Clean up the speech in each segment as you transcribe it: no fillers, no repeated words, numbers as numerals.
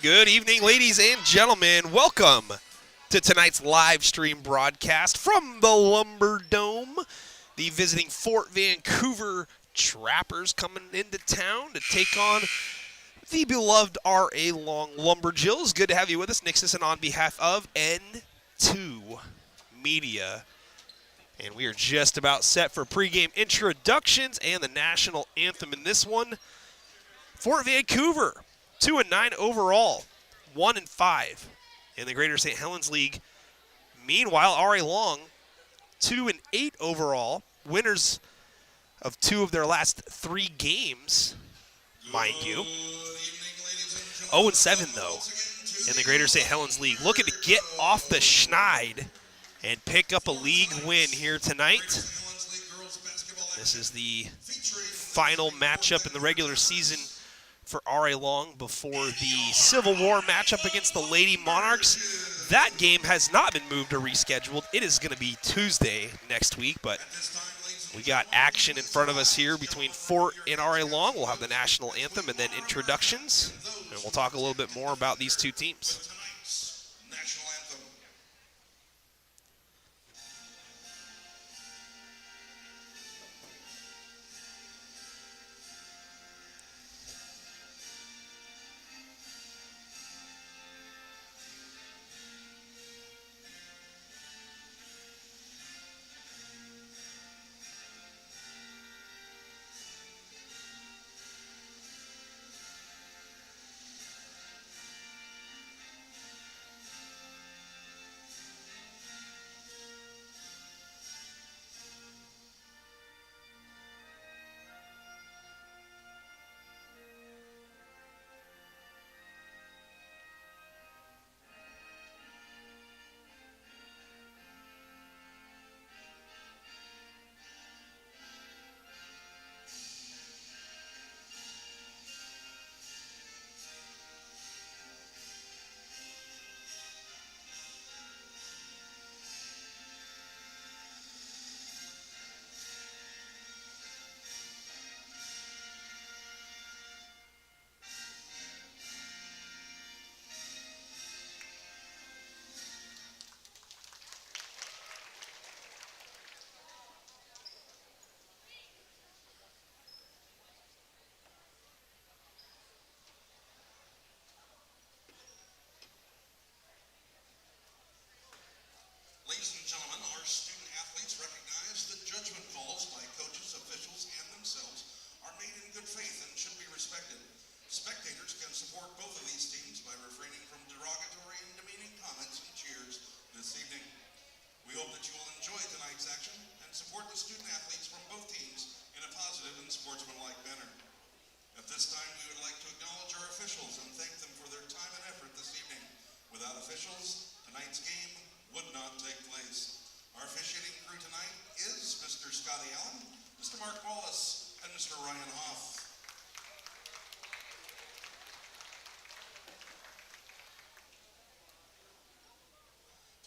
Good evening, ladies and gentlemen. Welcome to tonight's live stream broadcast from the Lumberdome. The visiting Fort Vancouver Trappers coming into town to take on the beloved R.A. Long Lumberjills. Good to have you with us. Nick Sisson on behalf of N2 Media. And we are just about set for pregame introductions and the national anthem in this one. Fort Vancouver, 2-9 overall, 1-5 in the Greater St. Helens League. Meanwhile, R.A. Long, 2-8 overall, winners of 2 of their last 3 games, mind you. 0-7 though in the Greater St. Helens League, looking to get off the schneid and pick up a league win here tonight. This is the final matchup in the regular season for R.A. Long before the Civil War matchup against the Lady Monarchs. That game has not been moved or rescheduled. It is going to be Tuesday next week, but we got action in front of us here between Fort and R.A. Long. We'll have the national anthem and then introductions, and we'll talk a little bit more about these two teams. Ladies and gentlemen, our student athletes recognize that judgment calls by coaches, officials, and themselves are made in good faith and should be respected. Spectators can support both of these teams by refraining from derogatory and demeaning comments and cheers this evening. We hope that you will enjoy tonight's action and support the student athletes from both teams in a positive and sportsmanlike manner. At this time, we would like to acknowledge our officials and thank them for their time and effort this evening. Without officials, tonight's game would not take place. Our officiating crew tonight is Mr. Scotty Allen, Mr. Mark Wallace, and Mr. Ryan Hoff.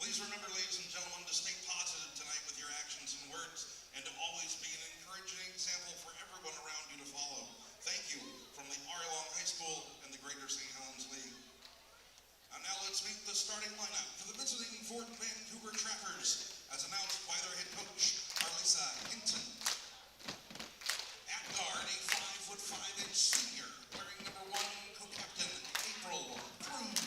Please remember, ladies and gentlemen, to stay positive tonight with your actions and words, and to always be an encouraging example for everyone around you to follow. Thank you from the R.A. Long High School and the Greater St. Helens League. And now let's meet the starting lineup for the visiting Fort Vancouver Trappers, as announced by their head coach, Arlisa Hinton. At guard, a 5'5" senior, wearing number 1 co-captain, April Cruz.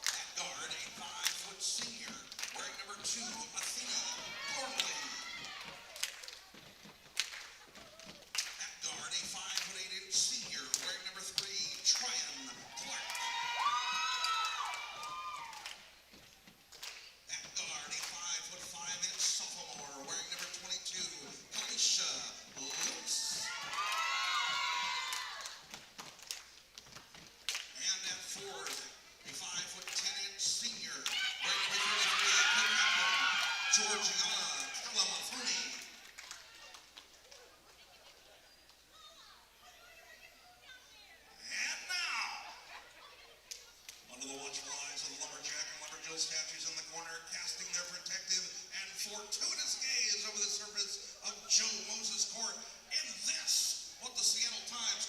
At guard, a 5' senior, wearing number 2, Athena Gormley. At guard, a 5'8" senior, wearing number 3, Tryon Clark. At guard, a 5'5" sophomore, wearing number 22, Alicia Lewis. And at fourth, a 5'10" senior, wearing number 33, co-captain, Georgiana Calamafuni. And now, under the watchful eyes of the Lumberjack and Lumberjill statues in the corner, casting their protective and fortuitous gaze over the surface of Joe Moses Court, in this, what the Seattle Times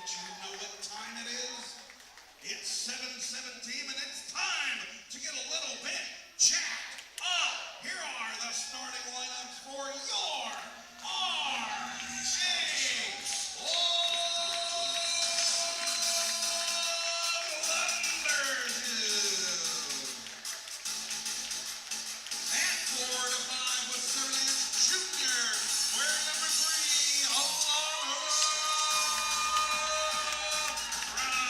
Don't you know what time it is? It's 7:17 and it's time to get a little bit jacked up. Here are the starting lineups for your Lumberjills. At 4 to 5 with 7-inch junior, wearing number 3, Alana Brown.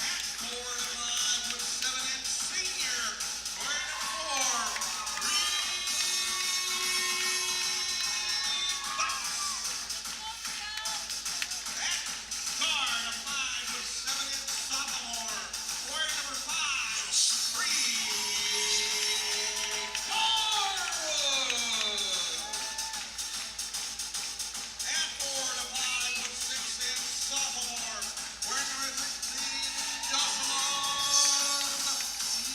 At 4 to 5 with 7-inch senior, wearing number 4, at guard, a 5 with 7-inch sophomore, wearing number 5, Garwood. At 4 to 5 with 6-inch sophomore, wearing number 16, Jocelyn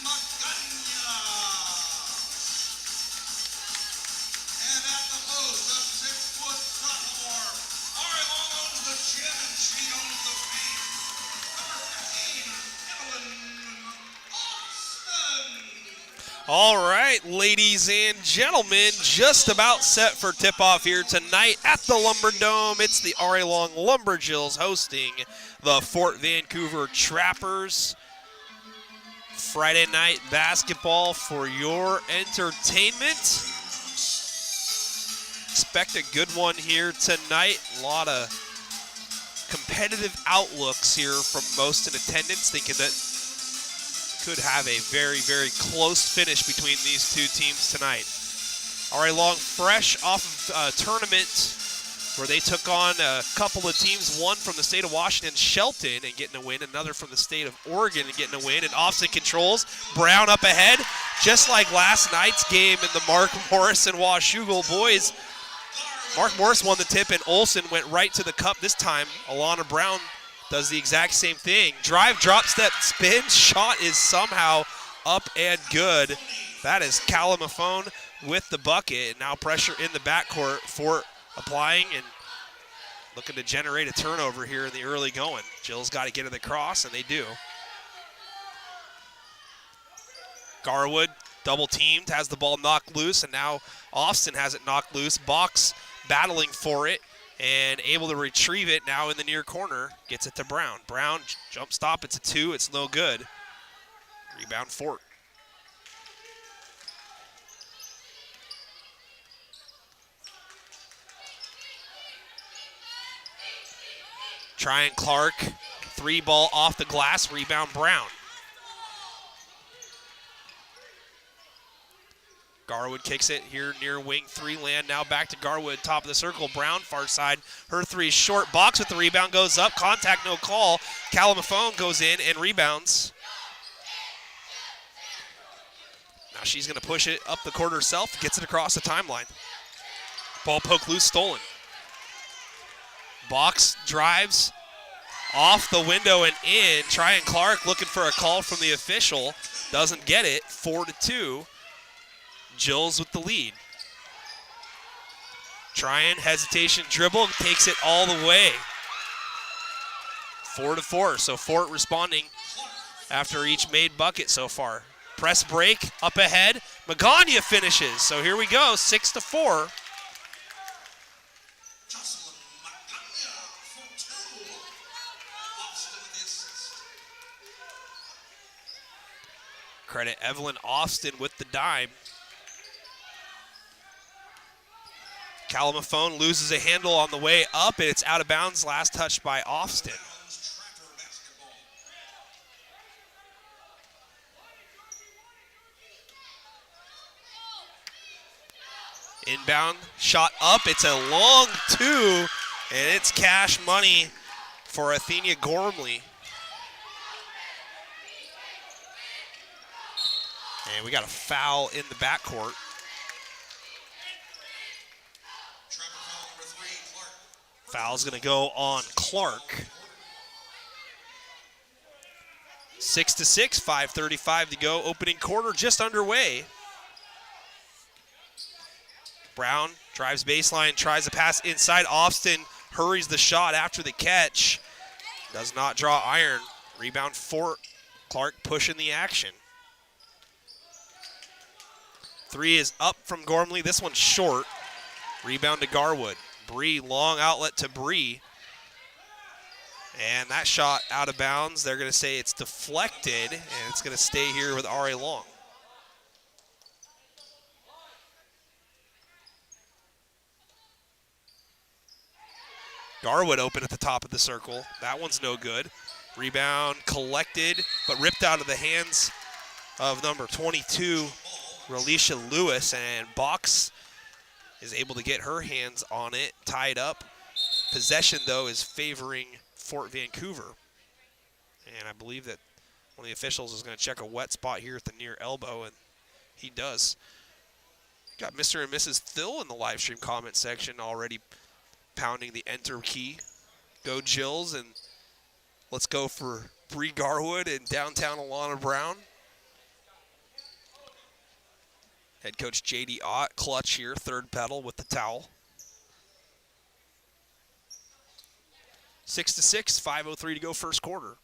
Magana. And at the post, a 6-foot sophomore, Ari Long owns the gym and she owns the paint. Number 15, Evelyn Austin. All right, ladies and gentlemen, just about set for tip-off here tonight at the Lumberdome. It's the Ari Long Lumberjills hosting the Fort Vancouver Trappers. Friday night basketball for your entertainment. Expect a good one here tonight. A lot of competitive outlooks here from most in attendance, thinking that could have a very, very close finish between these two teams tonight. Ari Long fresh off of a tournament where they took on a couple of teams, one from the state of Washington, Shelton, and getting a win, another from the state of Oregon and getting a win, and Austin controls. Brown up ahead, just like last night's game in the Mark Morris and Washougal boys. Mark Morris won the tip, and Olsen went right to the cup this time. Alana Brown does the exact same thing. Drive, drop, step, spin. Shot is somehow up and good. That is Calamafone with the bucket. And now pressure in the backcourt. Fort applying and looking to generate a turnover here in the early going. Jill's got to get to the cross, and they do. Garwood, double teamed, has the ball knocked loose, and now Austin has it knocked loose. Box battling for it and able to retrieve it now in the near corner. Gets it to Brown. Brown, jump stop, it's a 2, it's no good. Rebound Fort. Tryon Clark, 3 ball off the glass, rebound Brown. Garwood kicks it here near wing 3 land. Now back to Garwood, top of the circle. Brown, far side. Her 3 short. Box with the rebound, goes up. Contact, no call. Calamafone goes in and rebounds. Now she's going to push it up the court herself. Gets it across the timeline. Ball poke loose, stolen. Box drives off the window and in. Tryon Clark looking for a call from the official. Doesn't get it. 4-2. Jills with the lead. Tryon, hesitation, dribble, takes it all the way. 4-4, so Fort responding after each made bucket so far. Press break, up ahead. Magana finishes, so here we go, 6-4. Jocelyn Magana for 2. Austin with the assist. Credit Evelyn Austin with the dime. Calamafone loses a handle on the way up, and it's out of bounds. Last touched by Austin. Inbound, shot up. It's a long 2, and it's cash money for Athenia Gormley. And we got a foul in the backcourt. Foul's going to go on Clark. 6-6, 5:35 to go. Opening quarter just underway. Brown Drives baseline, tries to pass inside. Austin hurries the shot after the catch. Does not draw iron. Rebound Fort. Clark pushing the action. Three is up from Gormley. This one's short. Rebound to Garwood. Bree, long outlet to Bree. And that shot out of bounds. They're going to say it's deflected, and it's going to stay here with R.A. Long. Garwood open at the top of the circle. That one's no good. Rebound collected, but ripped out of the hands of number 22, Relisha Lewis, and Box is able to get her hands on it, tied up. Possession, though, is favoring Fort Vancouver. And I believe that one of the officials is going to check a wet spot here at the near elbow, and he does. Got Mr. and Mrs. Thill in the live stream comment section already pounding the enter key. Go Jills, and let's go for Bree Garwood and downtown Alana Brown. Head coach J.D. Ott, clutch here, third pedal with the towel. 6-6, 5:03 to go first quarter.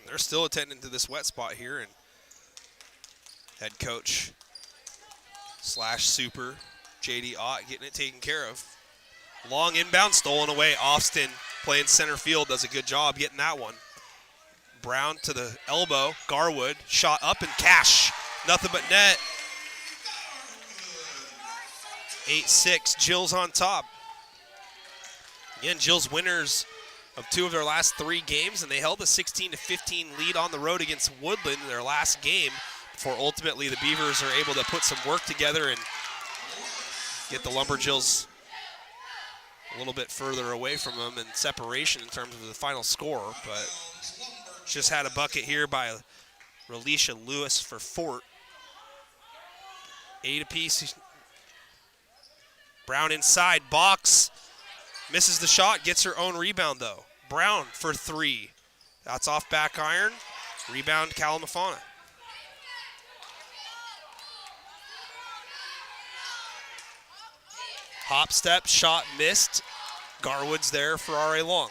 They're still attending to this wet spot here, and head coach / super J.D. Ott getting it taken care of. Long inbound, stolen away. Austin playing center field, does a good job getting that one. Brown to the elbow. Garwood shot up and cash. Nothing but net. 8-6, Jills on top. Again, Jills winners of 2 of their last 3 games, and they held a 16-15 lead on the road against Woodland in their last game before ultimately the Beavers are able to put some work together and get the Lumberjills a little bit further away from them in separation in terms of the final score. But just had a bucket here by Relisha Lewis for Fort. 8 apiece. Brown inside, Box. Misses the shot, gets her own rebound though. Brown for 3. That's off back iron. Rebound Kalamafana. Hop step, shot missed. Garwood's there for R.A. Long.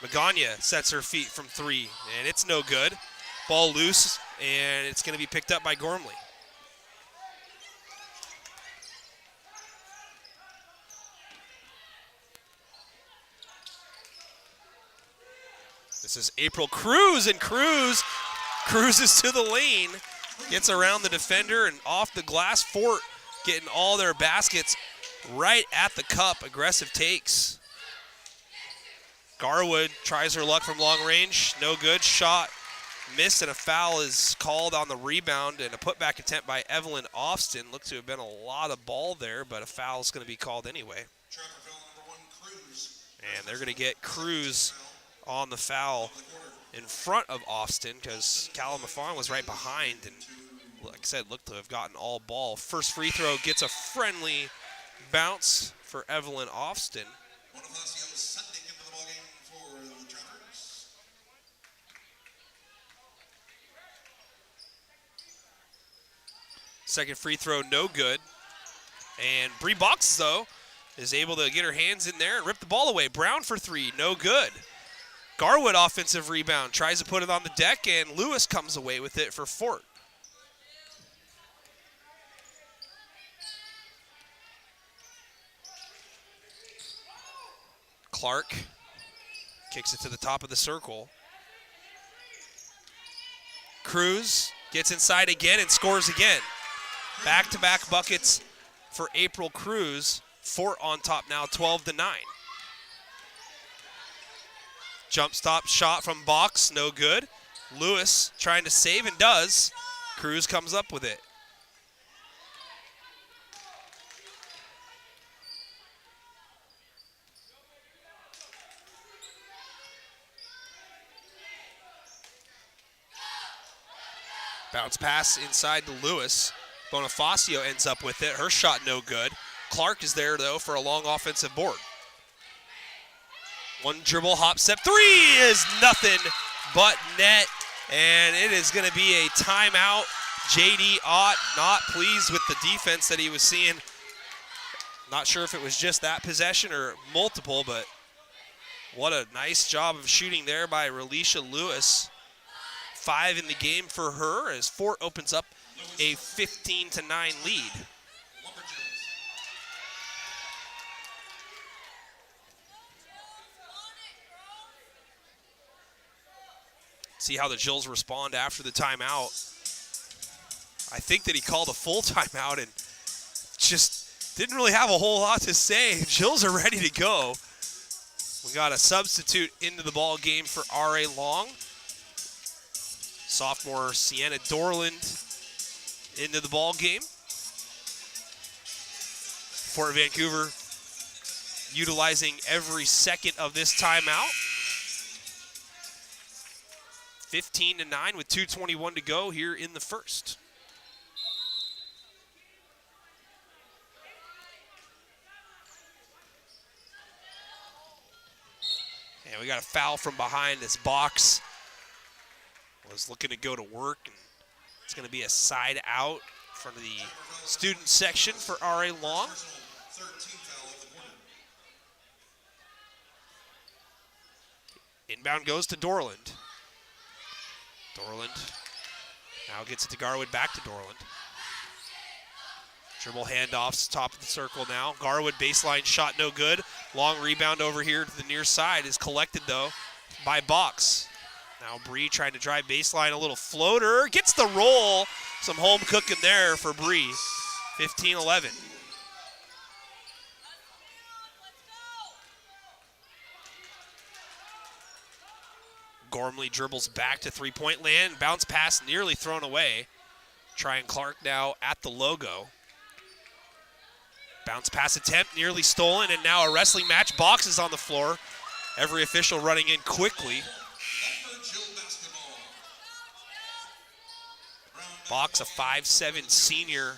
Magana sets her feet from 3, and it's no good. Ball loose, and it's going to be picked up by Gormley. This is April Cruz, and Cruz cruises to the lane, gets around the defender and off the glass. Fort getting all their baskets right at the cup. Aggressive takes. Garwood tries her luck from long range. No good. Shot missed, and a foul is called on the rebound, and a putback attempt by Evelyn Austin. Looked to have been a lot of ball there, but a foul is going to be called anyway. And they're going to get Cruz on the foul in front of Austin because Kalamafan was right behind and, like I said, looked to have gotten all ball. First free throw gets a friendly bounce for Evelyn Austin. Second free throw, no good. And Bree Box, though, is able to get her hands in there and rip the ball away. Brown for 3, no good. Garwood offensive rebound, tries to put it on the deck, and Lewis comes away with it for Fort. Clark kicks it to the top of the circle. Cruz gets inside again and scores again. Back-to-back buckets for April Cruz. Fort on top now, 12-9. Jump stop shot from Box, no good. Lewis trying to save and does. Cruz comes up with it. Bounce pass inside to Lewis. Bonifacio ends up with it. Her shot no good. Clark is there, though, for a long offensive board. One dribble, hop, step. Three is nothing but net, and it is going to be a timeout. J.D. Ott not pleased with the defense that he was seeing. Not sure if it was just that possession or multiple, but what a nice job of shooting there by Relisha Lewis. 5 in the game for her as Fort opens up a 15-9 lead. See how the Jills respond after the timeout. I think that he called a full timeout and just didn't really have a whole lot to say. Jills are ready to go. We got a substitute into the ball game for R.A. Long. Sophomore Sienna Dorland into the ball game. Fort Vancouver utilizing every second of this timeout. 15-9 with 2:21 to go here in the first. And we got a foul from behind this box. Was looking to go to work, and it's going to be a side out in front of the student section for R.A. Long. Inbound goes to Dorland. Dorland now gets it to Garwood, back to Dorland. Dribble handoffs, top of the circle now. Garwood baseline shot no good. Long rebound over here to the near side is collected though by Box. Now Bree trying to drive baseline, a little floater. Gets the roll. Some home cooking there for Bree. 15-11. Gormley dribbles back to three-point land. Bounce pass nearly thrown away. Tryon Clark now at the logo. Bounce pass attempt nearly stolen, and now a wrestling match. Box is on the floor. Every official running in quickly. Box, a 5'7" senior.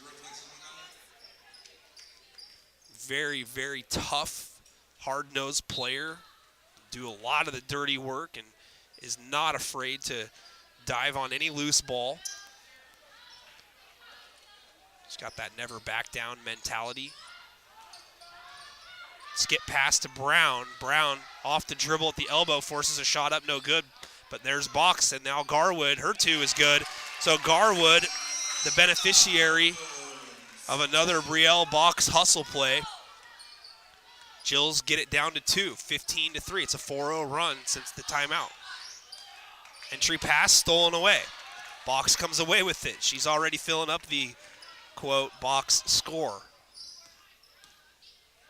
Very, very tough, hard-nosed player. Do a lot of the dirty work and is not afraid to dive on any loose ball. He's got that never back down mentality. Skip pass to Brown. Brown off the dribble at the elbow, forces a shot up, no good. But there's Box, and now Garwood, her two is good. So Garwood, the beneficiary of another Brielle Box hustle play. Jills get it down to 2, 15-3. It's a 4-0 run since the timeout. Entry pass stolen away. Box comes away with it. She's already filling up the, quote, Box score.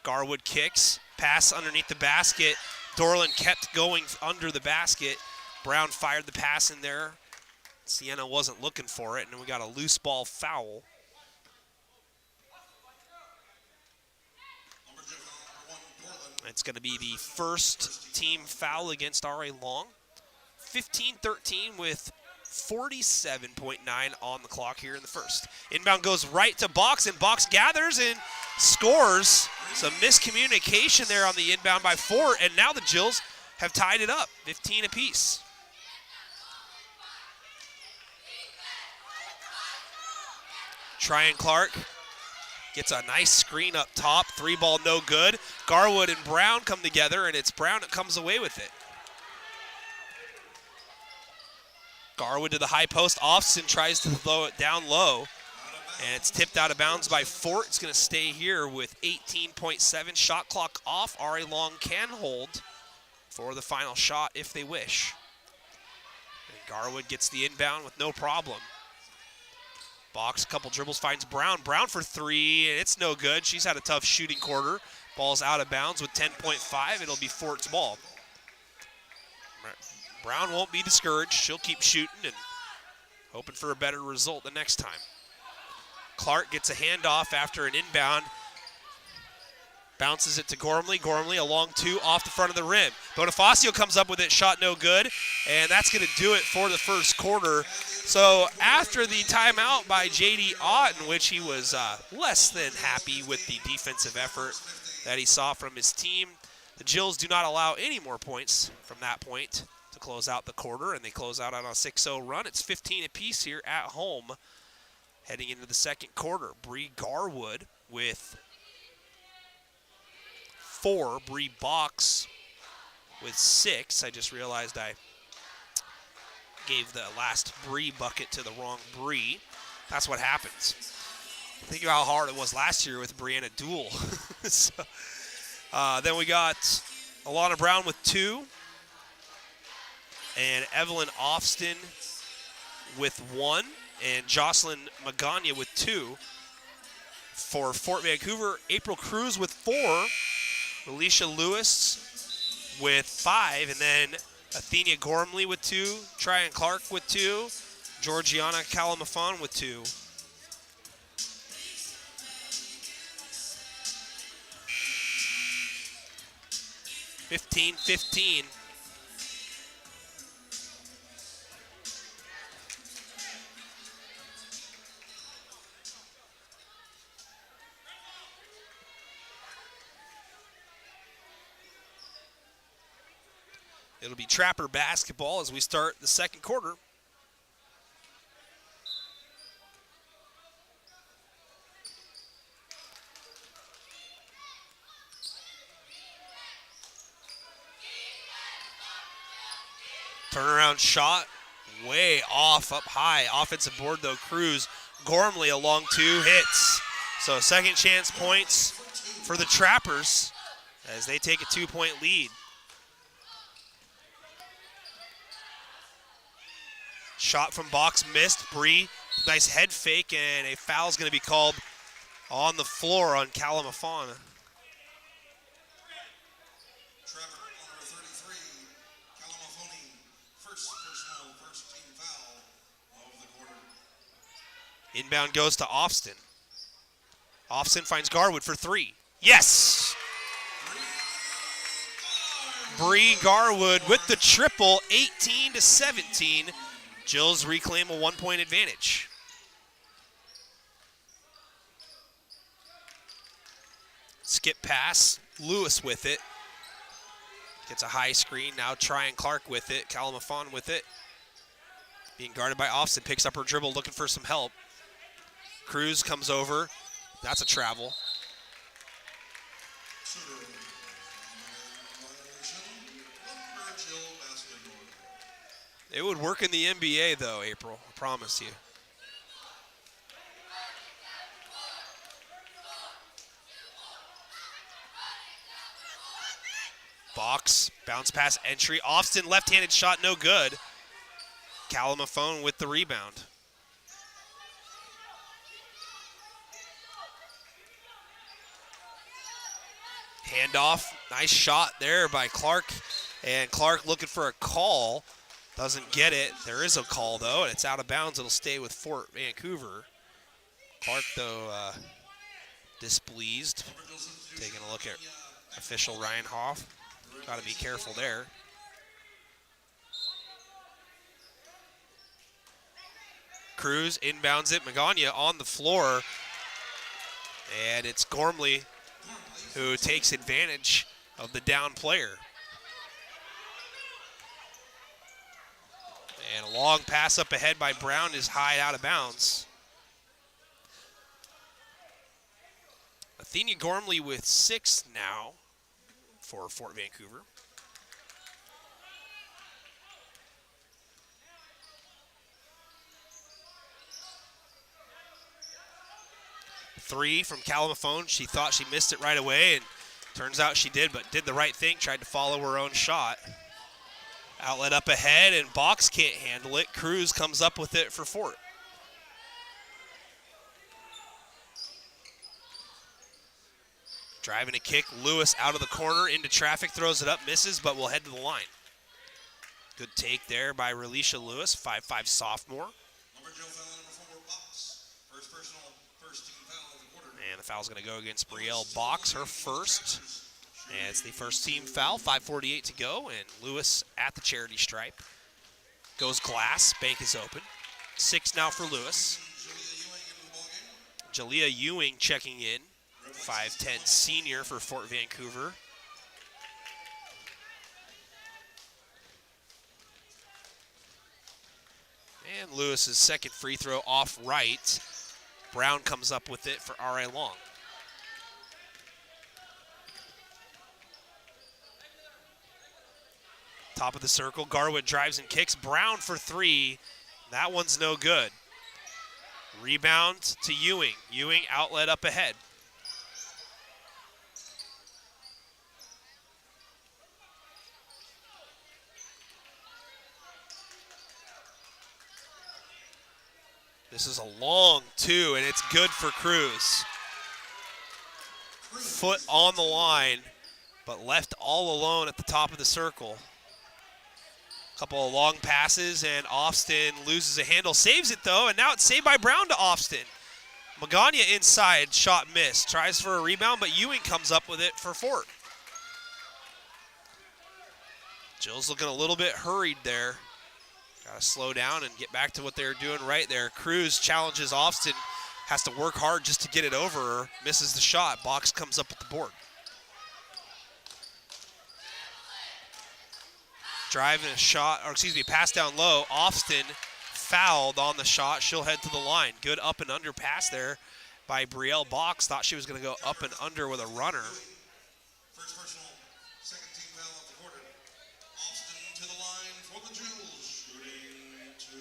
Garwood kicks, pass underneath the basket. Dorland kept going under the basket. Brown fired the pass in there. Sienna wasn't looking for it, and then we got a loose ball foul. It's going to be the first team foul against R.A. Long. 15-13 with 47.9 on the clock here in the first. Inbound goes right to Box, and Box gathers and scores. Some miscommunication there on the inbound by Fort, and now the Jills have tied it up, 15 apiece. Tryon Clark gets a nice screen up top. 3-ball no good. Garwood and Brown come together, and it's Brown that comes away with it. Garwood to the high post. Offson tries to throw it down low, and it's tipped out of bounds by Fort. It's going to stay here with 18.7. Shot clock off. R.A. Long can hold for the final shot if they wish. And Garwood gets the inbound with no problem. Box, couple dribbles, finds Brown. Brown for three, and it's no good. She's had a tough shooting quarter. Ball's out of bounds with 10.5. It'll be Fort's ball. Brown won't be discouraged. She'll keep shooting and hoping for a better result the next time. Clark gets a handoff after an inbound. Bounces it to Gormley. Gormley a long two off the front of the rim. Bonifacio comes up with it, shot no good, and that's going to do it for the first quarter. So after the timeout by J.D. Ott, in which he was less than happy with the defensive effort that he saw from his team, the Jills do not allow any more points from that point to close out the quarter, and they close out on a 6-0 run. It's 15 apiece here at home heading into the second quarter. Bree Garwood with 4. Bree Box with 6. I just realized I gave the last Bree bucket to the wrong Bree. That's what happens. Think of how hard it was last year with Brianna Dool. So, then we got Alana Brown with 2. And Evelyn Ofston with 1. And Jocelyn Magana with 2. For Fort Vancouver, April Cruz with 4. Alicia Lewis with 5. And then Athenia Gormley with 2. Tryon Clark with 2. Georgiana Kalamafon with 2. (15-15). It'll be Trapper basketball as we start the second quarter. Turnaround shot, way off, up high. Offensive board though, Cruz. Gormley along 2 hits. So second chance points for the Trappers as they take a 2-point lead. Shot from Box missed. Bree, nice head fake, and a foul's going to be called on the floor on Kalamafon. Trapper, number 33, Kalamafoni, first personal, first team foul of the quarter. Inbound goes to Ofston. Ofston finds Garwood for 3. Yes! Bree Garwood with the triple, 18-17. Jills reclaim a 1-point advantage. Skip pass, Lewis with it. Gets a high screen, now Tryon Clark with it, Kalamafon with it. Being guarded by Ofston, picks up her dribble, looking for some help. Cruz comes over, that's a travel. It would work in the NBA, though, April. I promise you. Box, bounce pass, entry. Ofston, left-handed shot, no good. Kalamafon with the rebound. Handoff, nice shot there by Clark. And Clark looking for a call. Doesn't get it. There is a call, though, and it's out of bounds. It'll stay with Fort Vancouver. Clark, though, displeased. Taking a look at official Ryan Hoff. Got to be careful there. Cruz inbounds it. Magana on the floor. And it's Gormley who takes advantage of the down player. And a long pass up ahead by Brown is high out of bounds. Athenia Gormley with 6 now for Fort Vancouver. Three from Kalamafon. She thought she missed it right away, and turns out she did, but did the right thing, tried to follow her own shot. Outlet up ahead, and Box can't handle it. Cruz comes up with it for Fort. Driving a kick, Lewis out of the corner, into traffic, throws it up, misses, but will head to the line. Good take there by Relisha Lewis, 5'5" sophomore. Lumberjill foul number 4, Box. First personal, first team foul of the quarter. And a foul's going to go against Brielle Box, her first. And it's the first team foul, 5:48 to go, and Lewis at the charity stripe. Goes glass, bank is open. 6 now for Lewis. Jalea Ewing checking in, 5'10" senior for Fort Vancouver. And Lewis's second free throw off right. Brown comes up with it for R.A. Long. Top of the circle, Garwood drives and kicks. Brown for 3. That one's no good. Rebound to Ewing. Ewing outlet up ahead. This is a long 2, and it's good for Cruz. Foot on the line, but left all alone at the top of the circle. Couple of long passes, and Austin loses a handle. Saves it, though, and now it's saved by Brown to Austin. Magana inside, shot missed. Tries for a rebound, but Ewing comes up with it for Fort. Jill's looking a little bit hurried there. Got to slow down and get back to what they're doing right there. Cruz challenges Austin, has to work hard just to get it over her. Misses the shot. Box comes up with the board. Driving a shot, or excuse me, pass down low. Austin fouled on the shot. She'll head to the line. Good up and under pass there by Brielle Box. Thought she was going to go up and under with a runner. First personal, second team foul of the quarter. Austin to the line for the Jills, shooting 2.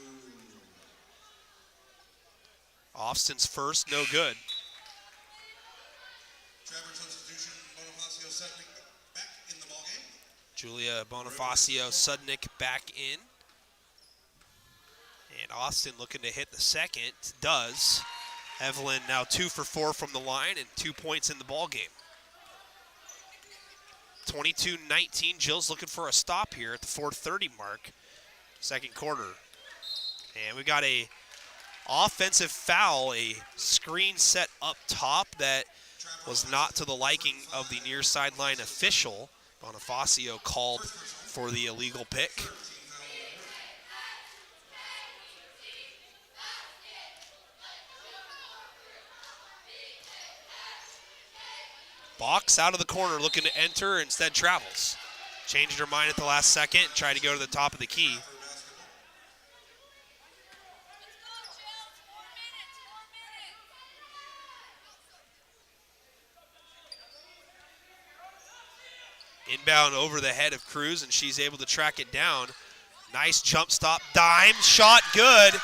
Austin's first, no good. Travers substitution, Bonifacio Sedlick back in the ballgame. Julia Bonifacio Sudnick back in. And Austin looking to hit the second. Does. Evelyn now 2 for 4 from the line and 2 points in the ball game. 22-19. Jill's looking for a stop here at the 4:30 mark. Second quarter. And we got a offensive foul, a screen set up top that was not to the liking of the near sideline official. Bonifacio called for the illegal pick. Box out of the corner looking to enter, instead travels. Changed her mind at the last second, tried to go to the top of the key. Inbound over the head of Cruz, and she's able to track it down. Nice jump stop, dime, shot good.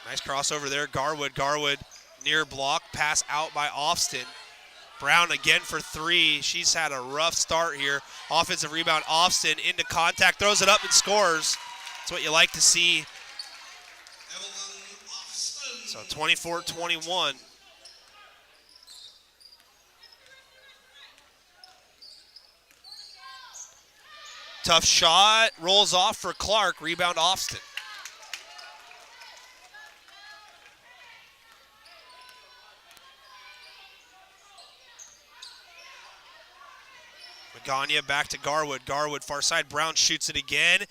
Nice crossover there, Garwood near block, pass out by Austin. Brown again for 3. She's had a rough start here. Offensive rebound, Austin into contact, throws it up and scores. That's what you like to see. So 24-21. Tough shot, rolls off for Clark, rebound Austin. Magana back to Garwood. Garwood far side, Brown shoots it again.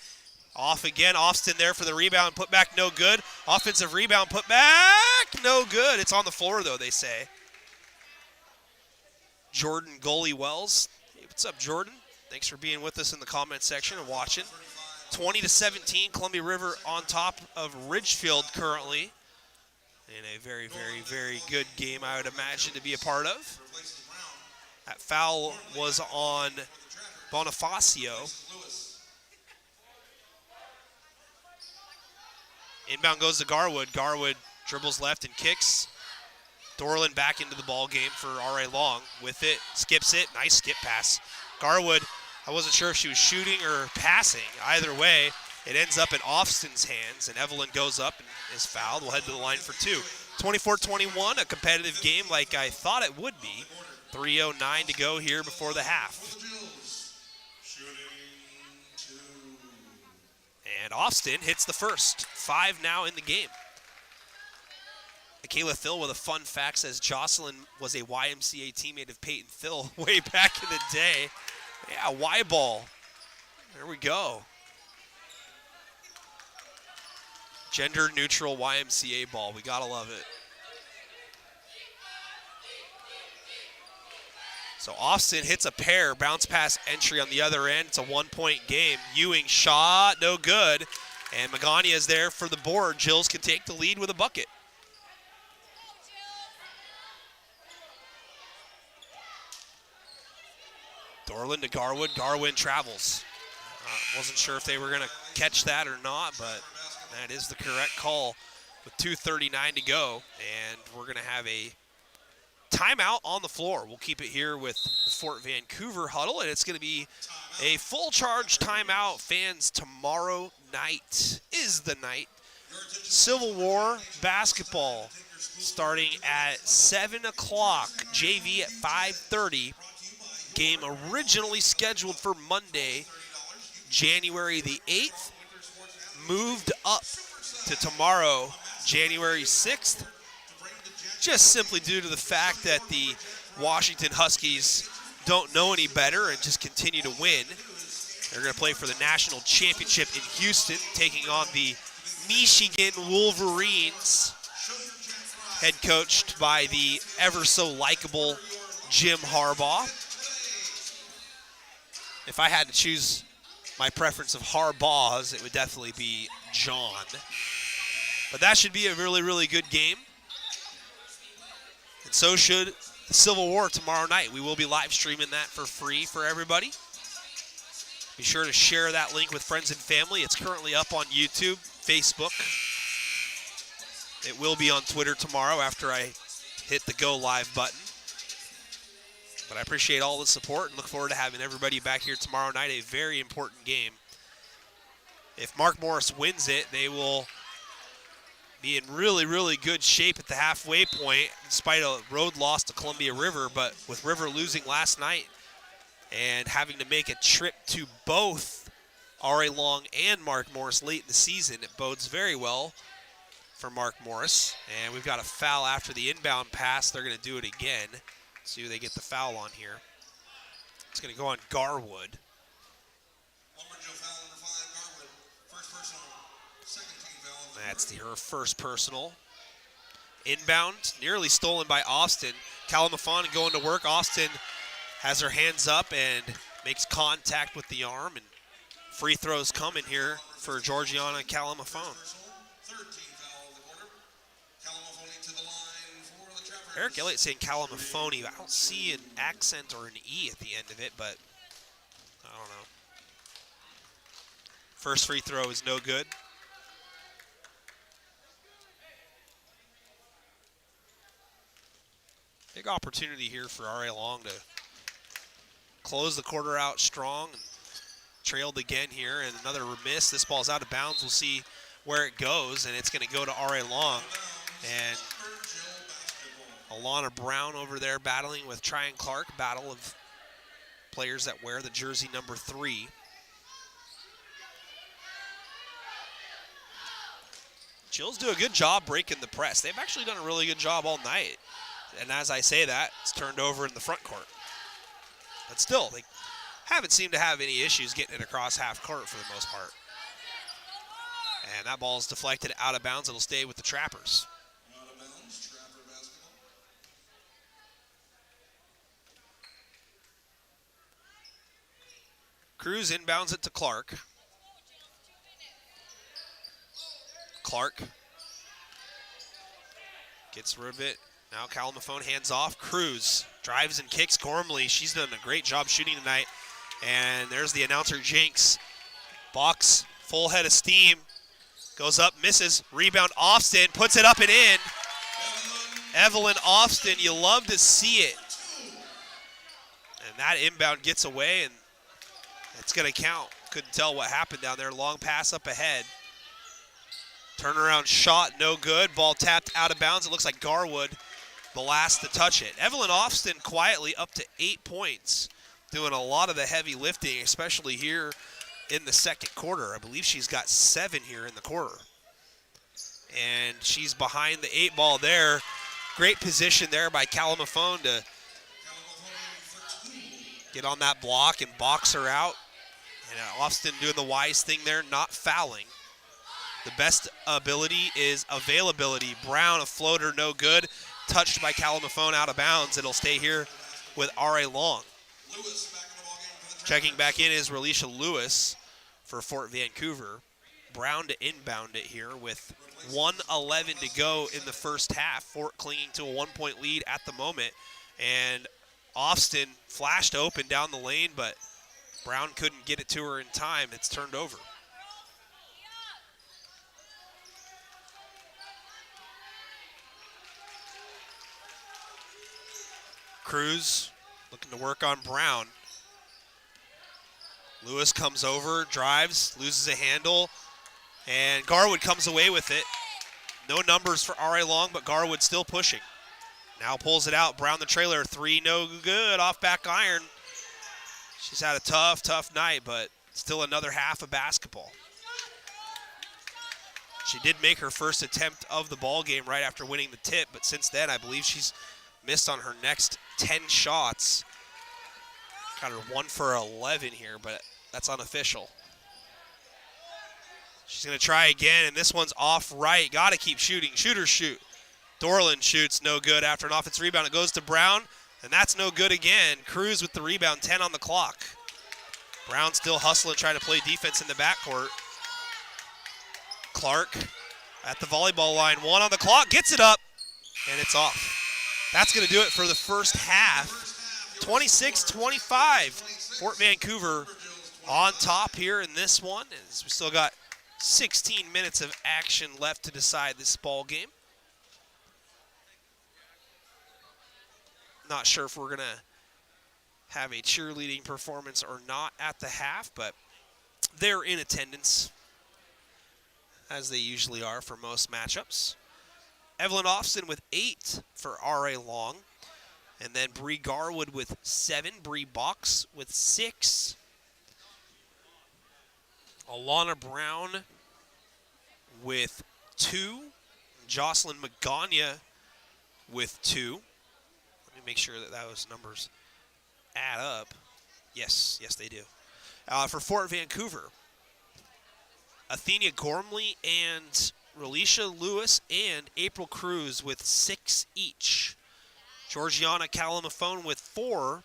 Off again, Austin there for the rebound, put back no good. Offensive rebound, put back, no good. It's on the floor though, they say. Jordan Goalie Wells. Hey, what's up, Jordan? Thanks for being with us in the comment section and watching. 20-17, Columbia River on top of Ridgefield currently. In a very, very, very good game, I would imagine, to be a part of. That foul was on Bonifacio. Inbound goes to Garwood. Garwood dribbles left and kicks. Dorland back into the ball game for R.A. Long with it. Skips it. Nice skip pass. Garwood, I wasn't sure if she was shooting or passing. Either way, it ends up in Austin's hands, and Evelyn goes up and is fouled. We'll head to the line for 2. 24-21, a competitive game like I thought it would be. 3:09 to go here before the half. And Austin hits the first. 5 now in the game. Michaela Thill with a fun fact says Jocelyn was a YMCA teammate of Peyton Thill way back in the day. Yeah, Y ball. There we go. Gender neutral YMCA ball. We gotta love it. So Austin hits a pair, bounce pass entry on the other end. It's a 1-point game. Ewing shot, no good. And Magana is there for the board. Jills can take the lead with a bucket. Dorland to Garwood. Garwood travels. Wasn't sure if they were going to catch that or not, but that is the correct call with 2:39 to go. And we're going to have a timeout on the floor. We'll keep it here with the Fort Vancouver huddle, and it's going to be a full charge timeout. Fans, tomorrow night is the night. Civil War basketball starting at 7 o'clock. JV at 5:30. Game originally scheduled for Monday, January the 8th, moved up to tomorrow, January 6th, just simply due to the fact that the Washington Huskies don't know any better and just continue to win. They're going to play for the national championship in Houston, taking on the Michigan Wolverines, head coached by the ever so likable Jim Harbaugh. If I had to choose my preference of Harbaugh's, it would definitely be John. But that should be a really, really good game. And so should the Civil War tomorrow night. We will be live streaming that for free for everybody. Be sure to share that link with friends and family. It's currently up on YouTube, Facebook. It will be on Twitter tomorrow after I hit the go live button. But I appreciate all the support and look forward to having everybody back here tomorrow night. A very important game. If Mark Morris wins it, they will be in really, really good shape at the halfway point, despite a road loss to Columbia River. But with River losing last night and having to make a trip to both R.A. Long and Mark Morris late in the season, it bodes very well for Mark Morris. And we've got a foul after the inbound pass. They're going to do it again. See who they get the foul on here. It's going to go on Garwood. Lumberjill foul number 5, Garwood. First personal, second team foul. That's her first personal. Inbound, nearly stolen by Austin. Kalamafon going to work. Austin has her hands up and makes contact with the arm. And free throws coming here for Georgiana Kalamafon. Third team foul of the quarter. Kalamafoni to the line for the Trappers. Eric Elliott saying Kalamafoni. I don't see an accent or an E at the end of it, but I don't know. First free throw is no good. Big opportunity here for R.A. Long to close the quarter out strong. And trailed again here, and another miss. This ball's out of bounds. We'll see where it goes, and it's going to go to R.A. Long. And Alana Brown over there battling with Tryon Clark, battle of players that wear the jersey number 3. Jills do a good job breaking the press. They've actually done a really good job all night. And as I say that, it's turned over in the front court. But still, they haven't seemed to have any issues getting it across half court for the most part. And that ball is deflected out of bounds. It'll stay with the Trappers. Out of bounds, Trapper basketball. Cruz inbounds it to Clark. Clark gets rid of it. Now Kalamafon hands off. Cruz drives and kicks. Gormley, she's done a great job shooting tonight. And there's the announcer, Jinx. Box, full head of steam. Goes up, misses. Rebound, Austin puts it up and in. Evelyn Austin, you love to see it. And that inbound gets away, and it's going to count. Couldn't tell what happened down there. Long pass up ahead. Turnaround shot, no good. Ball tapped out of bounds. It looks like Garwood, the last to touch it. Evelyn Austin quietly up to 8 points, doing a lot of the heavy lifting, especially here in the second quarter. I believe she's got 7 here in the quarter. And she's behind the 8 ball there. Great position there by Calamafone to get on that block and box her out. And Austin doing the wise thing there, not fouling. The best ability is availability. Brown, a floater, no good. Touched by Calamafone, out of bounds. It'll stay here with R.A. Long. Checking back in is Relisha Lewis for Fort Vancouver. Brown to inbound it here with 1:11 to go in the first half. Fort clinging to a 1-point lead at the moment. And Austin flashed open down the lane, but Brown couldn't get it to her in time. It's turned over. Cruz looking to work on Brown. Lewis comes over, drives, loses a handle, and Garwood comes away with it. No numbers for R.A. Long, but Garwood still pushing. Now pulls it out. Brown the trailer, 3 no good, off back iron. She's had a tough night, but still another half of basketball. She did make her first attempt of the ball game right after winning the tip, but since then I believe she's missed on her next 10 shots. Got her 1 for 11 here, but that's unofficial. She's going to try again, and this one's off right. Got to keep shooting. Shooters shoot. Dorland shoots, no good after an offensive rebound. It goes to Brown, and that's no good again. Cruz with the rebound, 10 on the clock. Brown still hustling, trying to play defense in the backcourt. Clark at the volleyball line, 1 on the clock, gets it up, and it's off. That's going to do it for the first half. 26-25. Fort Vancouver on top here in this one. As we still got 16 minutes of action left to decide this ball game. Not sure if we're going to have a cheerleading performance or not at the half, but they're in attendance, as they usually are for most matchups. Evelyn Austin with 8 for R.A. Long. And then Bree Garwood with 7. Bree Box with 6. Alana Brown with 2. Jocelyn Magana with 2. Let me make sure that those numbers add up. Yes, they do. For Fort Vancouver, Athenia Gormley and Relisha Lewis and April Cruz with 6 each. Georgiana Calamafone with 4.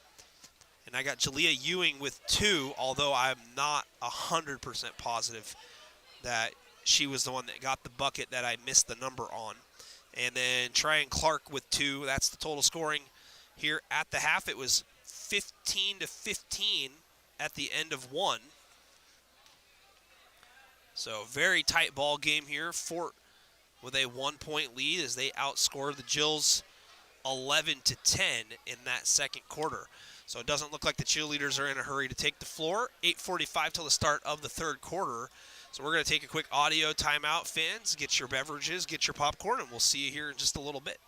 And I got Jalea Ewing with 2, although I'm not 100% positive that she was the one that got the bucket that I missed the number on. And then Tryon Clark with 2. That's the total scoring here at the half. It was 15-15 at the end of 1. So very tight ball game here. Fort with a 1-point lead as they outscored the Jills 11-10 in that second quarter. So it doesn't look like the cheerleaders are in a hurry to take the floor. 8:45 till the start of the third quarter. So we're going to take a quick audio timeout, fans. Get your beverages, get your popcorn, and we'll see you here in just a little bit.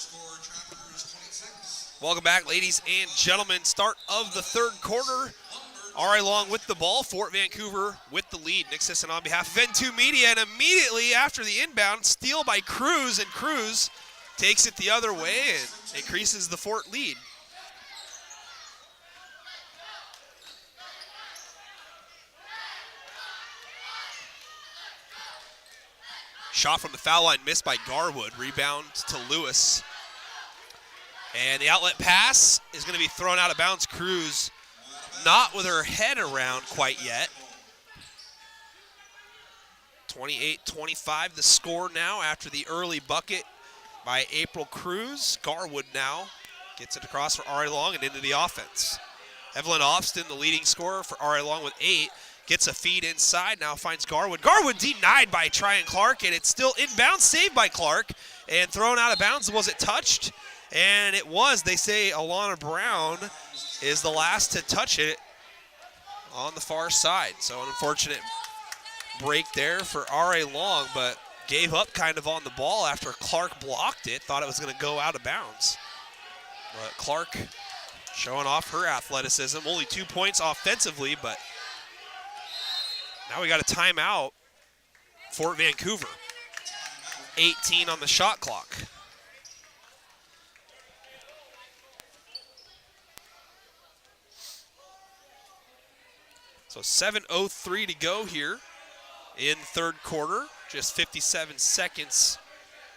score, Trappers 26. Welcome back, ladies and gentlemen. Start of the third quarter. RI Long with the ball. Fort Vancouver with the lead. Nick Sisson on behalf of N2 Media, and immediately after the inbound, steal by Cruz, and Cruz takes it the other way and increases the Fort lead. Shot from the foul line missed by Garwood. Rebound to Lewis. And the outlet pass is going to be thrown out of bounds. Cruz not with her head around quite yet. 28-25 the score now after the early bucket by April Cruz. Garwood now gets it across for RI Long and into the offense. Evelyn Austin, the leading scorer for RI Long with 8. Gets a feed inside, now finds Garwood. Garwood denied by Tryon Clark, and it's still inbounds, saved by Clark, and thrown out of bounds. Was it touched? And it was. They say Alana Brown is the last to touch it on the far side. So an unfortunate break there for RA Long, but gave up kind of on the ball after Clark blocked it. Thought it was going to go out of bounds. But Clark showing off her athleticism. Only 2 points offensively, but now we got a timeout. Fort Vancouver. 18 on the shot clock. So 7:03 to go here in third quarter. Just 57 seconds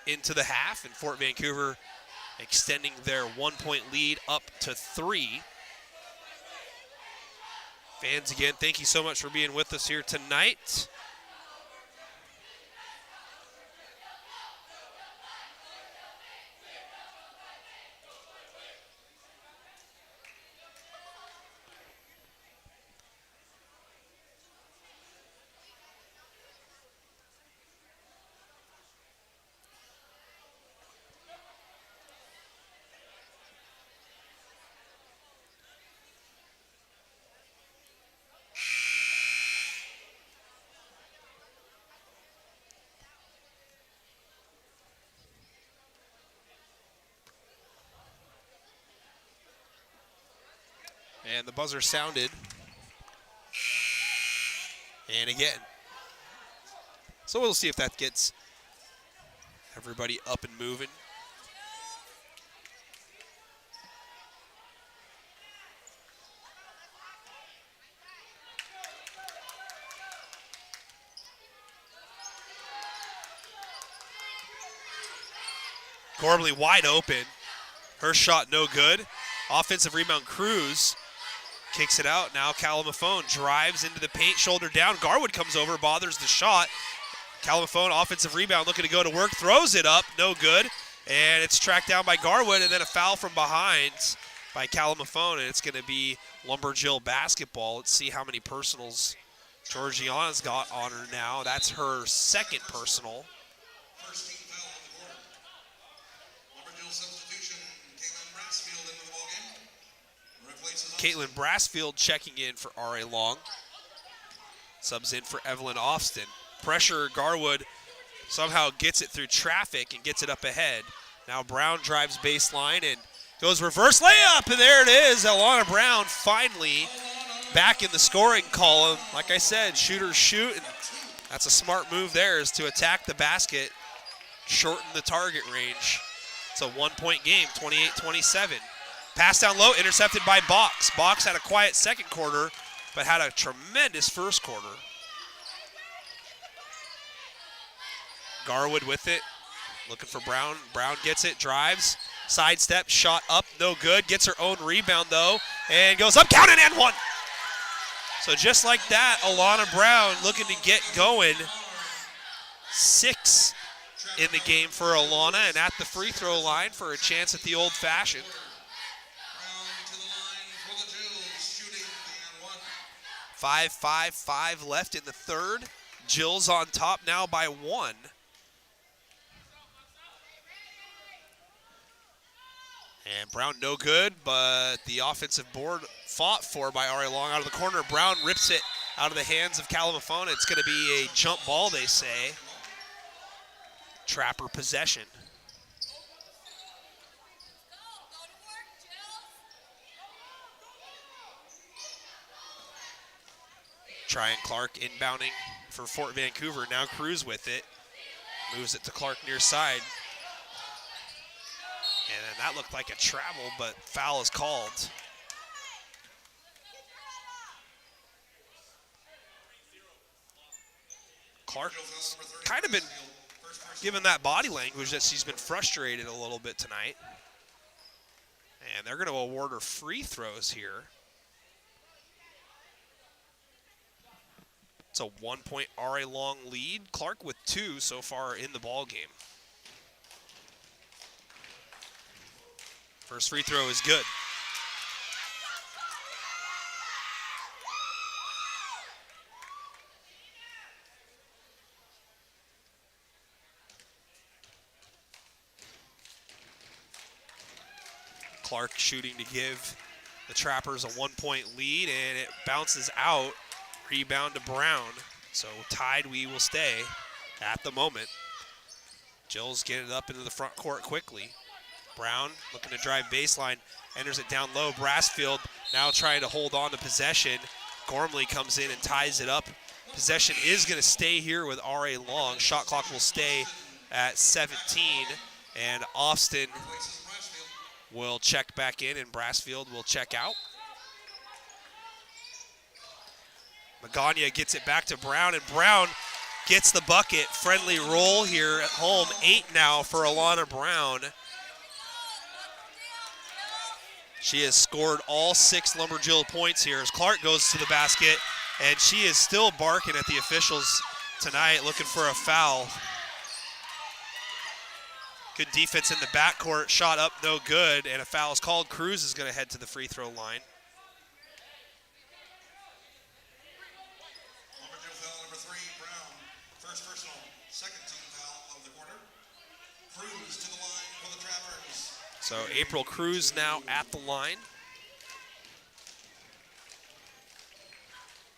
into the half, and Fort Vancouver extending their 1-point lead up to 3. Fans, again, thank you so much for being with us here tonight. And the buzzer sounded. And again. So we'll see if that gets everybody up and moving. Gormley wide open. Her shot no good. Offensive rebound, Cruz. Kicks it out. Now Calamafone drives into the paint, shoulder down. Garwood comes over, bothers the shot. Calamafone, offensive rebound, looking to go to work. Throws it up, no good. And it's tracked down by Garwood, and then a foul from behind by Calamafone, and it's going to be Lumberjill basketball. Let's see how many personals Georgiana's got on her now. That's her second personal. First team foul of the quarter. Lumberjill substitution, Caitlin Brassfield into the ballgame. Replaces Caitlin Brassfield checking in for R.A. Long. Subs in for Evelyn Austin. Pressure, Garwood somehow gets it through traffic and gets it up ahead. Now Brown drives baseline and goes reverse layup, and there it is. Alana Brown finally back in the scoring column. Like I said, shooters shoot, and that's a smart move there, is to attack the basket, shorten the target range. It's a 1-point game, 28-27. Pass down low, intercepted by Box. Box had a quiet second quarter, but had a tremendous first quarter. Garwood with it, looking for Brown. Brown gets it, drives, sidestep, shot up, no good. Gets her own rebound though, and goes up, count it, and one. So just like that, Alana Brown looking to get going. 6 in the game for Alana, and at the free throw line for a chance at the old fashioned. Brown to the line for the Jills, shooting and one. 5:55 left in the third. Jills on top now by 1. And Brown no good, but the offensive board fought for by R.A. Long out of the corner. Brown rips it out of the hands of Calamafone. It's going to be a jump ball, they say. Trapper possession. Tryon Clark inbounding for Fort Vancouver. Now Cruz with it. Moves it to Clark near side. And then that looked like a travel, but foul is called. Clark's kind of been given that body language that she's been frustrated a little bit tonight. And they're going to award her free throws here. It's a 1-point RA Long lead. Clark with 2 so far in the ball game. First free throw is good. Clark shooting to give the Trappers a 1-point lead, and it bounces out. Rebound to Brown. So tied we will stay at the moment. Jills get it up into the front court quickly. Brown looking to drive baseline, enters it down low. Brassfield now trying to hold on to possession. Gormley comes in and ties it up. Possession is going to stay here with R.A. Long. Shot clock will stay at 17, and Austin will check back in, and Brassfield will check out. Magana gets it back to Brown, and Brown gets the bucket. Friendly roll here at home. 8 now for Alana Brown. She has scored all 6 Lumberjill points here as Clark goes to the basket, and she is still barking at the officials tonight, looking for a foul. Good defense in the backcourt, shot up, no good, and a foul is called. Cruz is going to head to the free throw line. Lumberjill foul number 3, Brown. First personal, second team foul of the quarter. Cruz to the line for the Trappers. So April Cruz now at the line.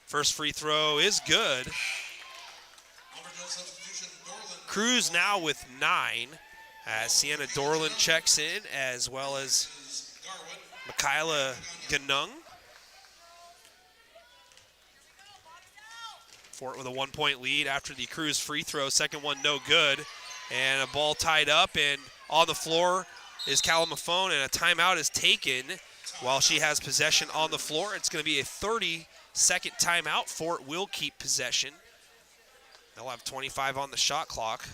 First free throw is good. Lumberjill substitution, Dorland. Cruz now with 9 as Sienna Dorland checks in, as well as Michaela Ganung. Fort with a 1-point lead after the Cruz free throw. Second one no good. And a ball tied up, and on the floor is Calamafone, and a timeout is taken while she has possession on the floor. It's going to be a 30-second timeout. Fort will keep possession. They'll have 25 on the shot clock.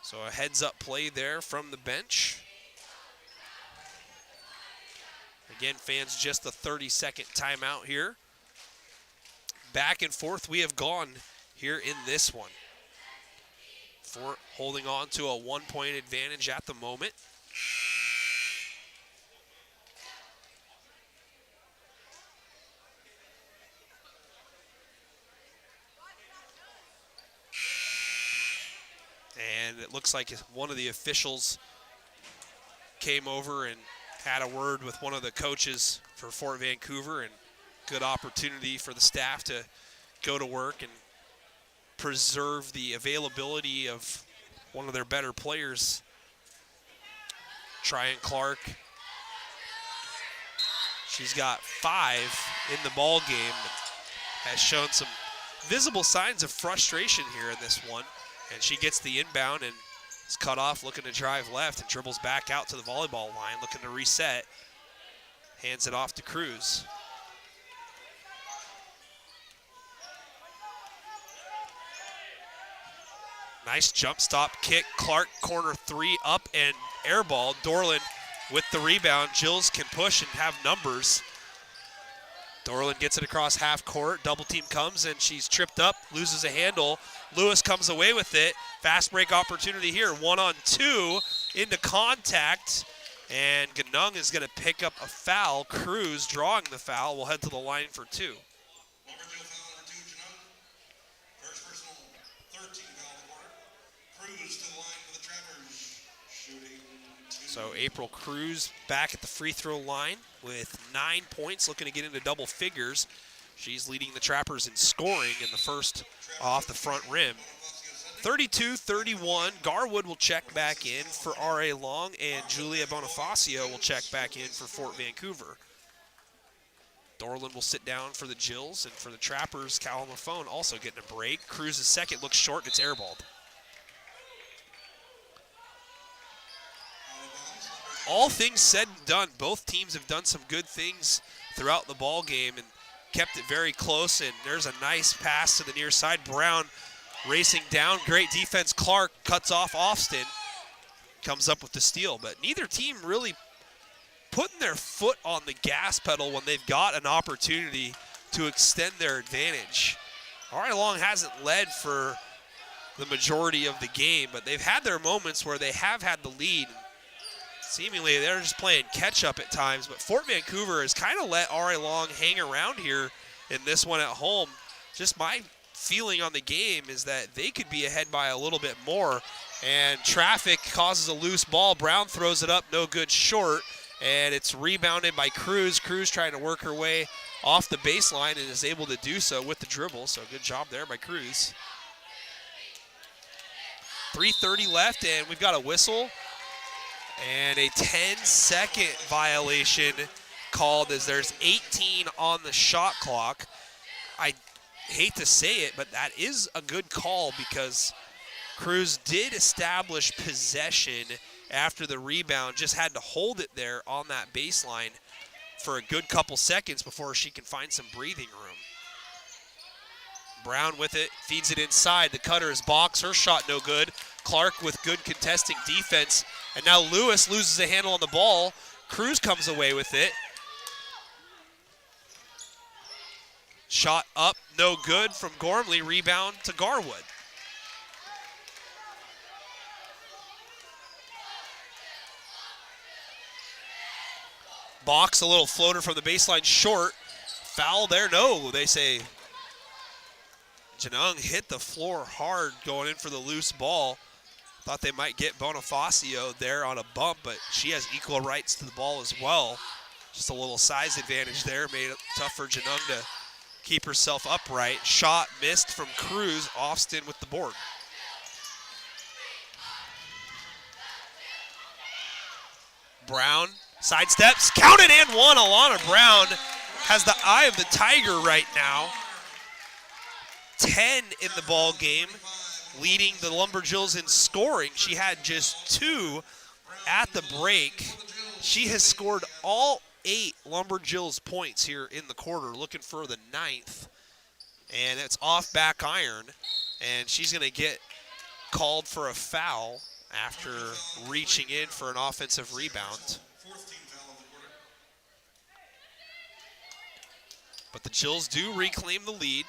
So a heads-up play there from the bench. Again, fans, just a 30-second timeout here. Back and forth we have gone here in this one. Fort holding on to a 1-point advantage at the moment. And it looks like one of the officials came over and had a word with one of the coaches for Fort Vancouver, and good opportunity for the staff to go to work and preserve the availability of one of their better players. Tryon Clark. She's got 5 in the ball game. Has shown some visible signs of frustration here in this one. And she gets the inbound and is cut off, looking to drive left, and dribbles back out to the volleyball line, looking to reset. Hands it off to Cruz. Nice jump stop kick. Clark corner 3 up and air ball. Dorland with the rebound. Jills can push and have numbers. Dorland gets it across half court. Double team comes and she's tripped up, loses a handle. Lewis comes away with it. Fast break opportunity here. 1-on-2 into contact. And Ganung is going to pick up a foul. Cruz drawing the foul will head to the line for 2. Lumberjill foul number 2, Ganung. First personal, third team foul of the quarter. Cruz to the line for the Trappers. Shooting 2. So April Cruz back at the free throw line with 9 points, looking to get into double figures. She's leading the Trappers in scoring in the first off the front rim. 32-31, Garwood will check back in for R.A. Long, and Julia Bonifacio will check back in for Fort Vancouver. Dorland will sit down for the Jills, and for the Trappers, Cal Lafone also getting a break. Cruz's second looks short, and it's airballed. All things said and done, both teams have done some good things throughout the ball game and kept it very close, and there's a nice pass to the near side. Brown racing down, great defense. Clark cuts off Austin, comes up with the steal, but neither team really putting their foot on the gas pedal when they've got an opportunity to extend their advantage. R.I. Long hasn't led for the majority of the game, but they've had their moments where they have had the lead. Seemingly they're just playing catch up at times, but Fort Vancouver has kind of let R.I. Long hang around here in this one at home. Just my feeling on the game is that they could be ahead by a little bit more, and traffic causes a loose ball. Brown throws it up, no good, short, and it's rebounded by Cruz. Cruz trying to work her way off the baseline and is able to do so with the dribble, so good job there by Cruz. 3:30 left, and we've got a whistle and a 10-second violation called as there's 18 on the shot clock. I hate to say it, but that is a good call because Cruz did establish possession after the rebound, just had to hold it there on that baseline for a good couple seconds before she can find some breathing room. Brown with it, feeds it inside. The cutter is box, her shot no good. Clark with good contesting defense, and now Lewis loses a handle on the ball. Cruz comes away with it. Shot up, no good from Gormley, rebound to Garwood. Box, a little floater from the baseline, short. Foul there, no, they say. Janung hit the floor hard going in for the loose ball. Thought they might get Bonifacio there on a bump, but she has equal rights to the ball as well. Just a little size advantage there, made it tough for Janung to keep herself upright. Shot missed from Cruz, Austin with the board. Brown sidesteps, counted and one. Alana Brown has the eye of the tiger right now. 10 in the ball game, leading the Lumberjills in scoring. She had just 2 at the break. She has scored all 8 Lumberjills points here in the quarter, looking for the 9th. And it's off back iron, and she's going to get called for a foul after reaching in for an offensive rebound. But the Jills do reclaim the lead.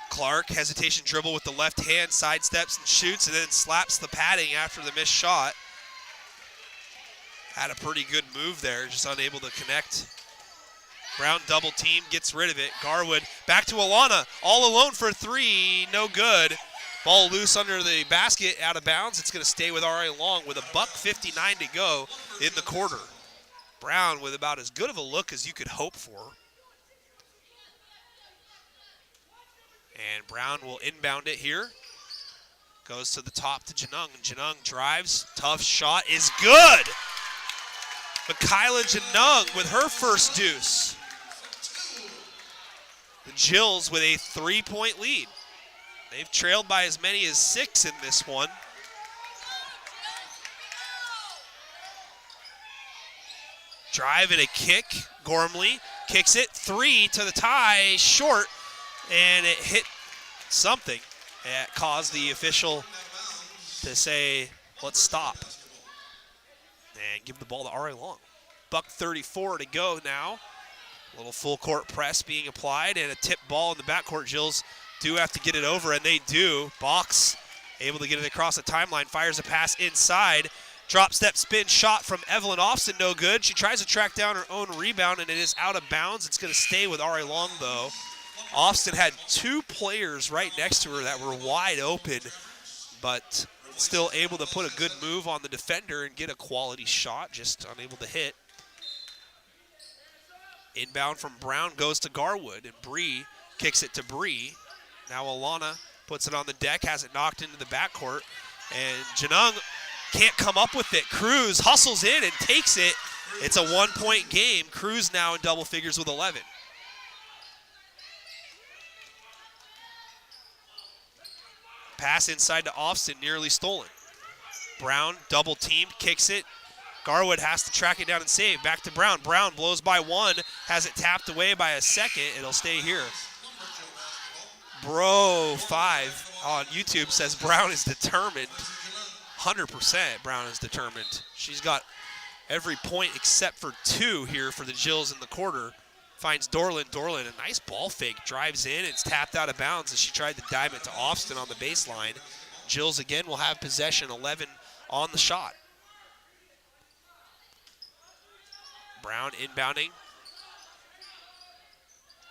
Clark, hesitation dribble with the left hand, sidesteps and shoots, and then slaps the padding after the missed shot. Had a pretty good move there, just unable to connect. Brown double team, gets rid of it. Garwood back to Alana, all alone for 3, no good. Ball loose under the basket, out of bounds. It's going to stay with R.A. Long with $1:59 to go in the quarter. Brown with about as good of a look as you could hope for. And Brown will inbound it here. Goes to the top to Janung. And Janung drives. Tough shot is good. Michaela Janung with her first deuce. The Jills with a 3-point lead. They've trailed by as many as 6 in this one. Drive and a kick. Gormley kicks it. 3 to the tie. Short. And it hit something that caused the official to say, let's stop. And give the ball to R.A. Long. $1:34 to go now. A little full court press being applied and a tip ball in the backcourt. Jills do have to get it over, and they do. Box able to get it across the timeline, fires a pass inside. Drop step spin shot from Evelyn Austin, no good. She tries to track down her own rebound, and it is out of bounds. It's going to stay with R.A. Long, though. Austin had 2 players right next to her that were wide open, but still able to put a good move on the defender and get a quality shot, just unable to hit. Inbound from Brown goes to Garwood, and Bree kicks it to Bree. Now Alana puts it on the deck, has it knocked into the backcourt, and Janung can't come up with it. Cruz hustles in and takes it. It's a 1-point game. Cruz now in double figures with 11. Pass inside to Austin, nearly stolen. Brown double teamed, kicks it. Garwood has to track it down and save. Back to Brown. Brown blows by one, has it tapped away by a second. It'll stay here. Bro5 on YouTube says Brown is determined. 100% Brown is determined. She's got every point except for 2 here for the Jills in the quarter. Finds Dorland. Dorland, a nice ball fake, drives in. It's tapped out of bounds as she tried to dive it to Austin on the baseline. Jills again will have possession, 11 on the shot. Brown inbounding.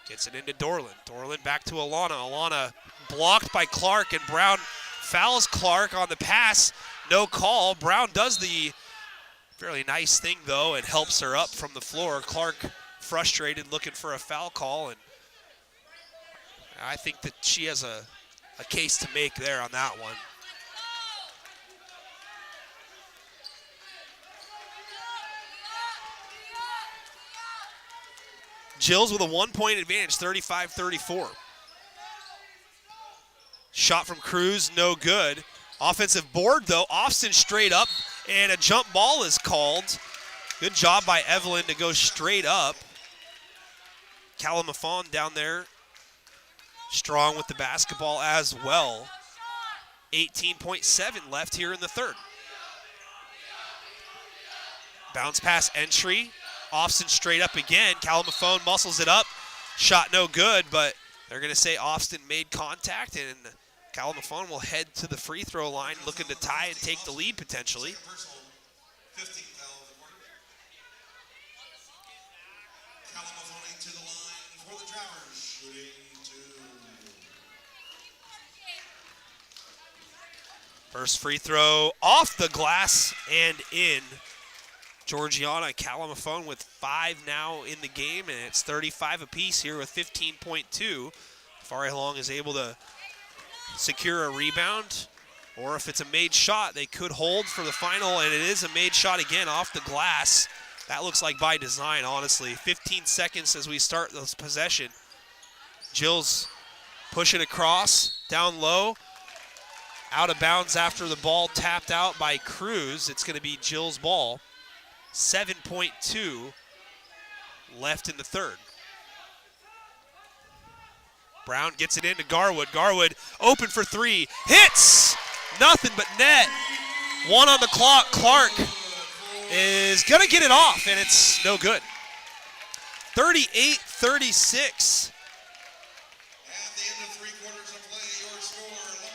Gets it into Dorland. Dorland back to Alana. Alana blocked by Clark, and Brown fouls Clark on the pass. No call. Brown does the fairly nice thing, though, and helps her up from the floor. Clark frustrated, looking for a foul call, and I think that she has a case to make there on that one. Jills with a 1-point advantage, 35-34. Shot from Cruz, no good. Offensive board, though. Austin straight up, and a jump ball is called. Good job by Evelyn to go straight up. Calamafon down there, strong with the basketball as well. 18.7 left here in the third. Bounce pass entry. Austin straight up again. Calamafon muscles it up. Shot no good, but they're going to say Austin made contact, and Calamafon will head to the free throw line looking to tie and take the lead potentially. First free throw off the glass and in. Georgiana Calamafon with 5 now in the game, and it's 35 apiece here with 15.2. Fari Long is able to secure a rebound, or if it's a made shot, they could hold for the final, and it is a made shot again off the glass. That looks like by design, honestly. 15 seconds as we start this possession. Jills push it across, down low, out of bounds after the ball tapped out by Cruz. It's going to be Jill's ball. 7.2 left in the third. Brown gets it into Garwood. Garwood open for 3. Hits! Nothing but net. 1 on the clock. Clark is going to get it off, and it's no good. 38-36.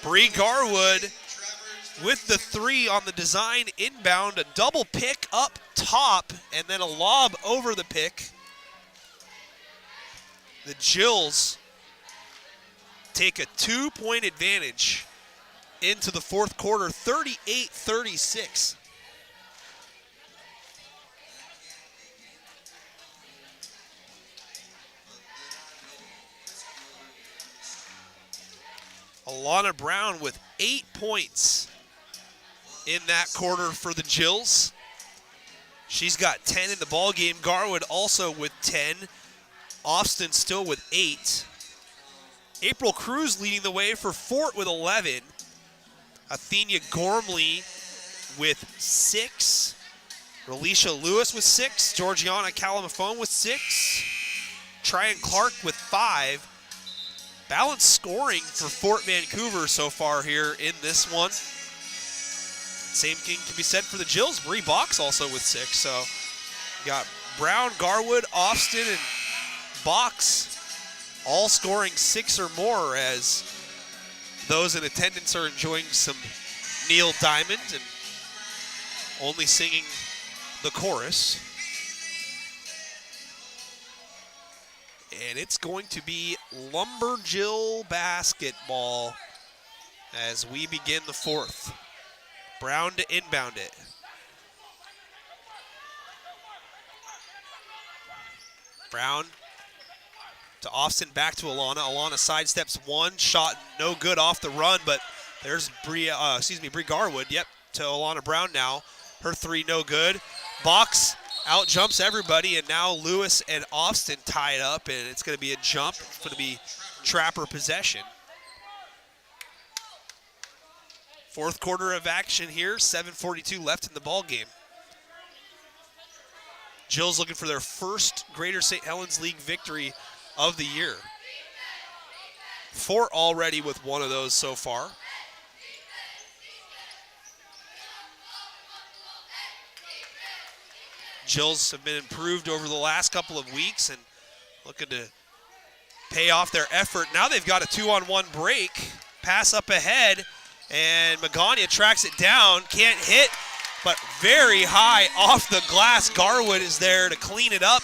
Bree Garwood with the 3 on the design inbound, a double pick up top, and then a lob over the pick. The Jills take a 2-point advantage into the fourth quarter, 38-36. Alana Brown with 8 points in that quarter for the Jills. She's got 10 in the ball game. Garwood also with 10. Austin still with 8. April Cruz leading the way for Fort with 11. Athenia Gormley with 6. Relisha Lewis with 6. Georgiana Calamafon with 6. Tryon Clark with 5. Balanced scoring for Fort Vancouver so far here in this one. Same thing can be said for the Jills. Bree Box also with 6. So you got Brown, Garwood, Austin, and Box all scoring 6 or more, as those in attendance are enjoying some Neil Diamond and only singing the chorus. And it's going to be Lumberjill basketball as we begin the fourth. Brown to inbound it. Brown to Austin, back to Alana. Alana sidesteps one, shot no good off the run, but there's Bree Garwood. Yep, to Alana Brown now. Her three no good. Box out jumps everybody, and now Lewis and Austin tied up, and it's going to be a jump. It's going to be Trapper possession. Fourth quarter of action here, 7:42 left in the ball game. Jills looking for their first Greater St. Helens League victory of the year. 4 already with one of those so far. Jills have been improved over the last couple of weeks and looking to pay off their effort. Now they've got a 2-on-1 break. Pass up ahead, and Magana tracks it down. Can't hit, but very high off the glass. Garwood is there to clean it up.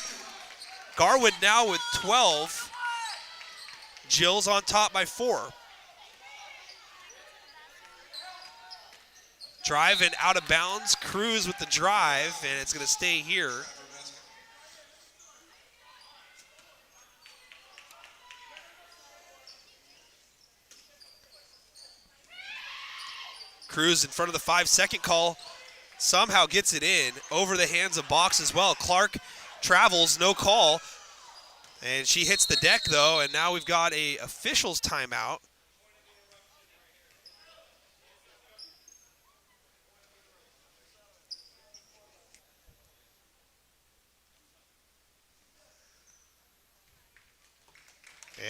Garwood now with 12. Jills on top by 4. Drive and out of bounds. Cruz with the drive, and it's going to stay here. Cruz in front of the 5-second call. Somehow gets it in over the hands of Box as well. Clark travels, no call. And she hits the deck though, and now we've got a officials timeout.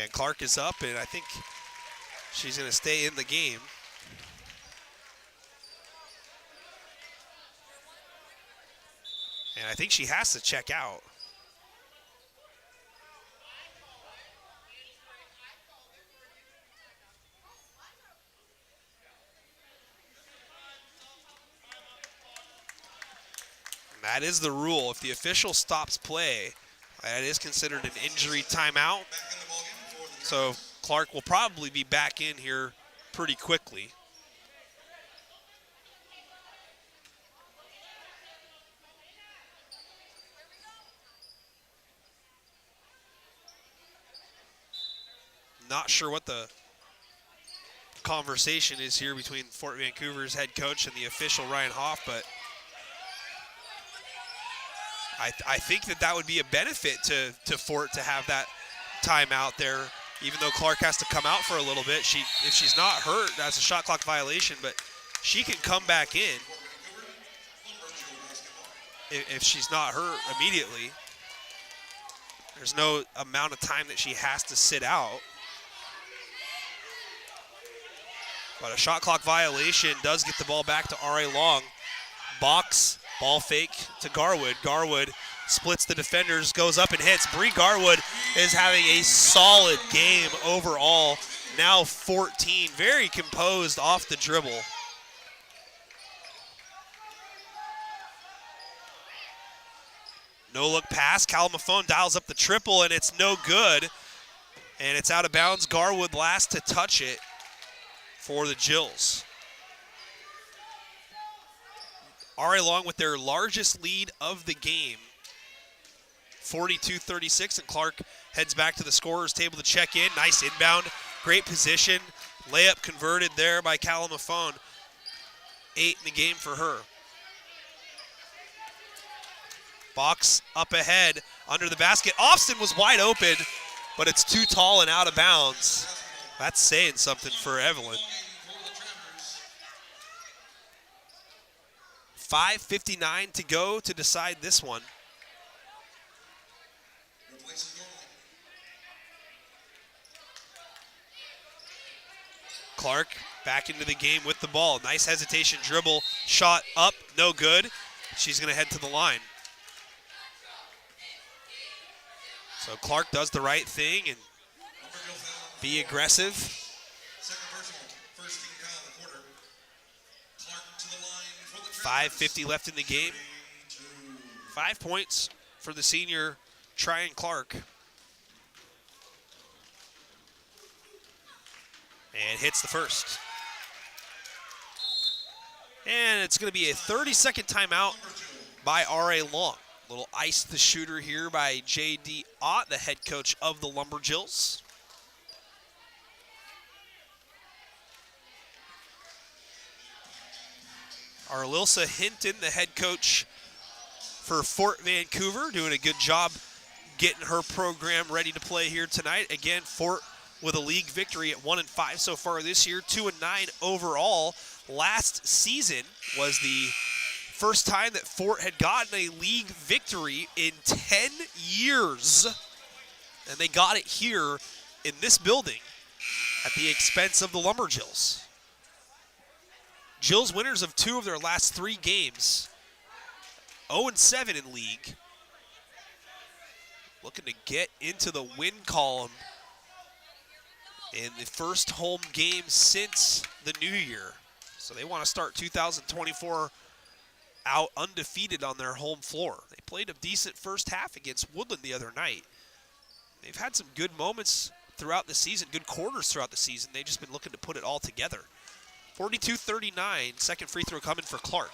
And Clark is up, and I think she's going to stay in the game. And I think she has to check out. And that is the rule. If the official stops play, that is considered an injury timeout. So Clark will probably be back in here pretty quickly. Not sure what the conversation is here between Fort Vancouver's head coach and the official Ryan Hoff, but I think that would be a benefit to Fort to have that timeout there, even though Clark has to come out for a little bit. If she's not hurt, that's a shot clock violation, but she can come back in if she's not hurt immediately. There's no amount of time that she has to sit out. But a shot clock violation does get the ball back to R.A. Long. Box, ball fake to Garwood. Garwood splits the defenders, goes up and hits. Bree Garwood is having a solid game overall. Now 14, very composed off the dribble. No look pass. Calamafone dials up the triple, and it's no good. And it's out of bounds. Garwood last to touch it for the Jills. R.A. Long with their largest lead of the game, 42-36, and Clark heads back to the scorer's table to check in. Nice inbound, great position. Layup converted there by Calamafone. 8 in the game for her. Box up ahead, under the basket. Austin was wide open, but it's too tall and out of bounds. That's saying something for Evelyn. 5:59 to go to decide this one. Clark back into the game with the ball. Nice hesitation dribble, shot up, no good. She's going to head to the line. So Clark does the right thing and be aggressive. 5:50 left in the game. 5 points for the senior Tryon Clark. And hits the first. And it's going to be a 30-second timeout by R.A. Long. Little ice the shooter here by J.D. Ott, the head coach of the Lumberjills. Arlilsa Hinton, the head coach for Fort Vancouver, doing a good job getting her program ready to play here tonight. Again, Fort with a league victory at 1-5 so far this year, 2-9 overall. Last season was the first time that Fort had gotten a league victory in 10 years. And they got it here in this building at the expense of the Lumberjills. Jills winners of 2 of their last 3 games. 0-7 in league. Looking to get into the win column in the first home game since the new year. So they want to start 2024 out undefeated on their home floor. They played a decent first half against Woodland the other night. They've had some good moments throughout the season, good quarters throughout the season. They've just been looking to put it all together. 42-39, second free throw coming for Clark.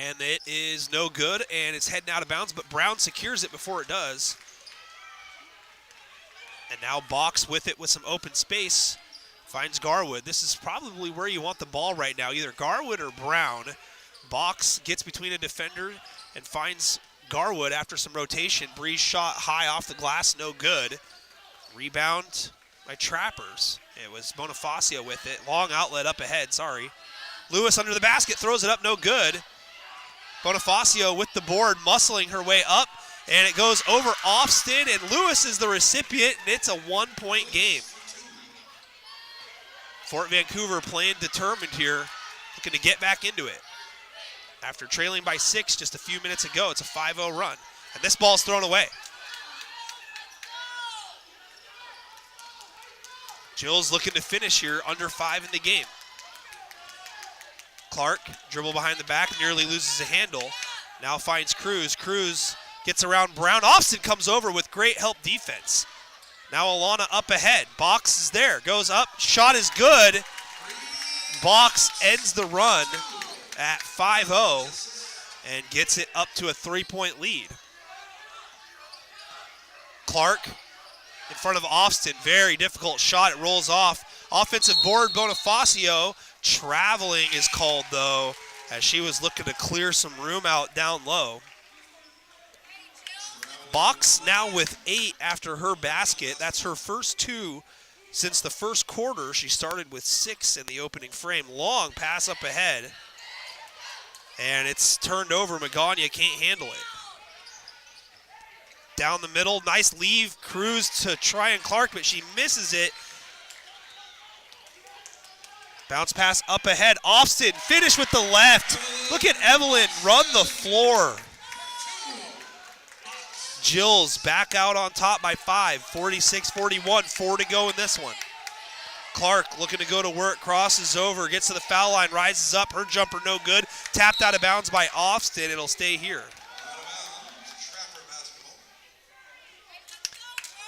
And it is no good, and it's heading out of bounds, but Brown secures it before it does. And now Box with it with some open space. Finds Garwood. This is probably where you want the ball right now, either Garwood or Brown. Box gets between a defender and finds Garwood after some rotation. Breeze shot high off the glass, no good. Rebound by Trappers. It was Bonifacio with it. Long outlet up ahead, sorry. Lewis under the basket, throws it up, no good. Bonifacio with the board, muscling her way up, and it goes over Austin, and Lewis is the recipient, and it's a 1-point game. Fort Vancouver playing determined here, looking to get back into it. After trailing by 6 just a few minutes ago, it's a 5-0 run. And this ball's thrown away. Jills looking to finish here, under 5 in the game. Clark, dribble behind the back, nearly loses a handle. Now finds Cruz. Cruz gets around Brown. Austin comes over with great help defense. Now Alana up ahead. Box is there, goes up, shot is good. Box ends the run at 5-0 and gets it up to a 3-point lead. Clark in front of Austin, very difficult shot, it rolls off. Offensive board, Bonifacio. Traveling is called though, as she was looking to clear some room out down low. Box now with 8 after her basket. That's her first 2 since the first quarter. She started with 6 in the opening frame. Long pass up ahead. And it's turned over. Magana can't handle it. Down the middle, nice leave. Cruz to try and Clark, but she misses it. Bounce pass up ahead. Austin finish with the left. Look at Evelyn run the floor. Jills back out on top by 5, 46-41, 4 to go in this one. Clark looking to go to work, crosses over, gets to the foul line, rises up, her jumper no good, tapped out of bounds by Austin, it'll stay here.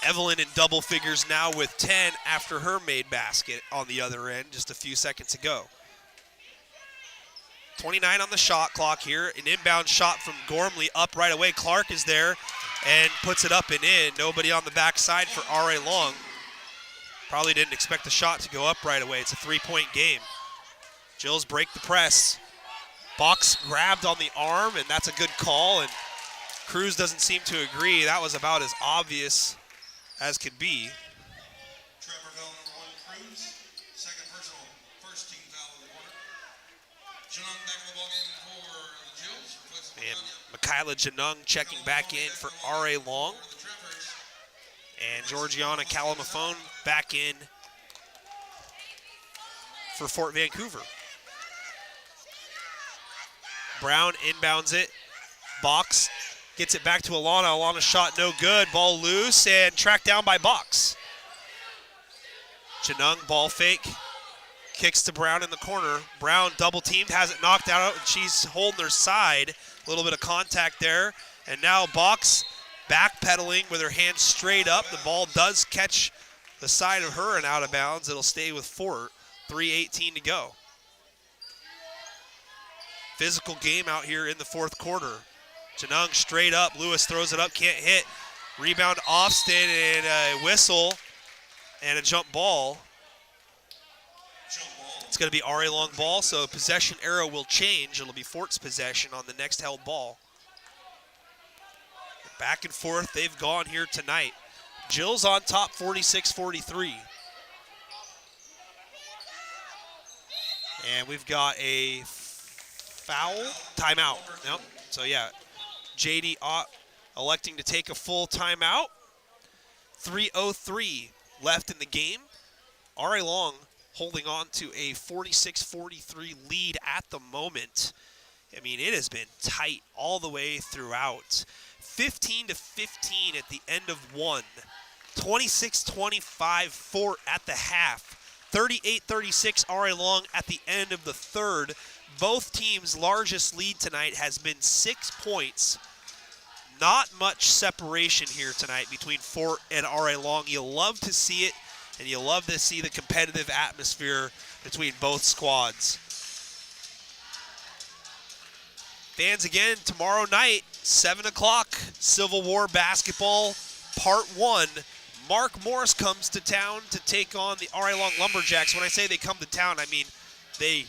Evelyn in double figures now with 10 after her made basket on the other end just a few seconds ago. 29 on the shot clock here. An inbound shot from Gormley up right away. Clark is there and puts it up and in. Nobody on the backside for R.A. Long. Probably didn't expect the shot to go up right away. It's a 3-point game. Jills break the press. Box grabbed on the arm, and that's a good call. And Cruz doesn't seem to agree. That was about as obvious as could be. Trevor Bell, number 1, Cruz. Second personal, first team foul of the quarter. Janung back in the ballgame for the Jills. And Michaela Janung checking back in for R.A. Long. And Georgiana Calamafone back in for Fort Vancouver. Brown inbounds it. Box gets it back to Alana. Alana's shot no good. Ball loose and tracked down by Box. Janung ball fake. Kicks to Brown in the corner. Brown double teamed, has it knocked out, and she's holding her side. A little bit of contact there. And now Box backpedaling with her hands straight up. The ball does catch the side of her and out of bounds. It'll stay with Fort. 3:18 to go. Physical game out here in the fourth quarter. Janung straight up. Lewis throws it up, can't hit. Rebound Austin and a whistle and a jump ball. It's going to be RA long ball, so possession arrow will change. It'll be Fort's possession on the next held ball. Back and forth they've gone here tonight. Jill's on top 46-43. And we've got a foul timeout. Nope. So yeah, JD Ott electing to take a full timeout. 3:03 left in the game. RA Long holding on to a 46-43 lead at the moment. I mean, it has been tight all the way throughout. 15-15 at the end of one. 26-25 Fort at the half. 38-36 RA Long at the end of the third. Both teams' largest lead tonight has been 6 points. Not much separation here tonight between Fort and RA Long. You love to see it, and you love to see the competitive atmosphere between both squads. Fans, again, tomorrow night, 7 o'clock, Civil War Basketball Part 1. Mark Morris comes to town to take on the RA Long Lumberjacks. When I say they come to town, I mean they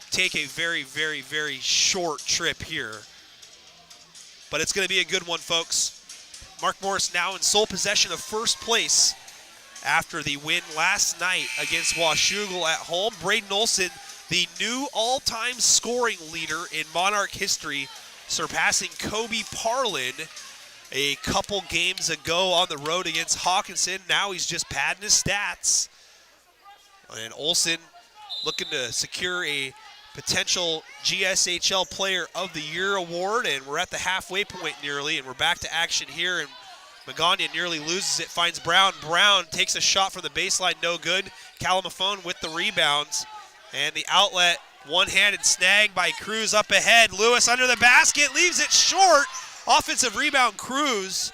take a very, very, very short trip here. But it's going to be a good one, folks. Mark Morris now in sole possession of first place after the win last night against Washougal at home. Braden Olson, the new all-time scoring leader in Monarch history, surpassing Kobe Parlin a couple games ago on the road against Hawkinson. Now he's just padding his stats. And Olson looking to secure a potential GSHL Player of the Year award, and we're at the halfway point nearly, and we're back to action here, and Magana nearly loses it, finds Brown. Brown takes a shot from the baseline, no good. Calamafone with the rebounds, and the outlet, one-handed snag by Cruz up ahead. Lewis under the basket, leaves it short. Offensive rebound, Cruz.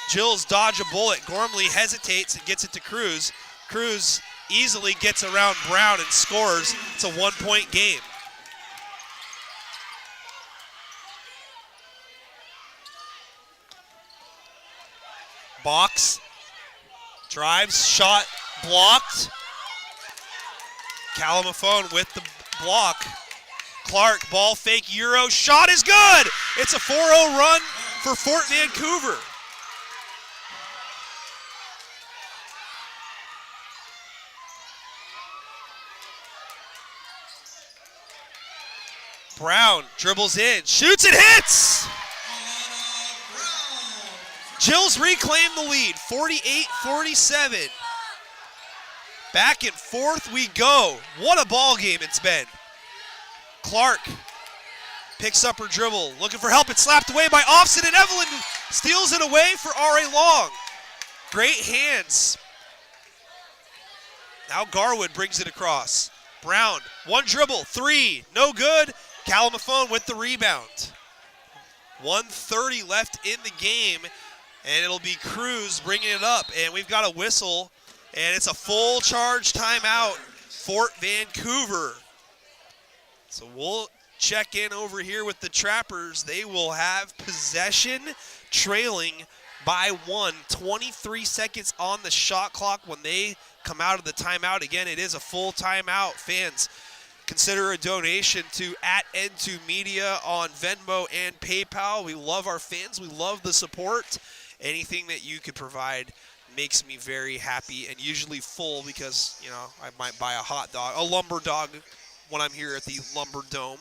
Jills dodge a bullet. Gormley hesitates and gets it to Cruz. Cruz easily gets around Brown and scores. It's a one-point game. Box, drives, shot blocked. Calamafone with the block. Clark, ball fake, Euro, shot is good! It's a 4-0 run for Fort Vancouver. Brown dribbles in, shoots and hits! Jills reclaim the lead, 48-47. Back and forth we go. What a ball game it's been. Clark picks up her dribble, looking for help. It's slapped away by Offset, and Evelyn steals it away for RA Long. Great hands. Now Garwood brings it across. Brown, one dribble, three, no good. Calamafone with the rebound. 1:30 left in the game, and it'll be Cruz bringing it up. And we've got a whistle, and it's a full charge timeout, Fort Vancouver. So we'll check in over here with the Trappers. They will have possession, trailing by 1. 23 seconds on the shot clock when they come out of the timeout. Again, it is a full timeout. Fans, consider a donation to @N2Media on Venmo and PayPal. We love our fans. We love the support. Anything that you could provide makes me very happy, and usually full because, you know, I might buy a hot dog, a lumber dog when I'm here at the Lumber Dome.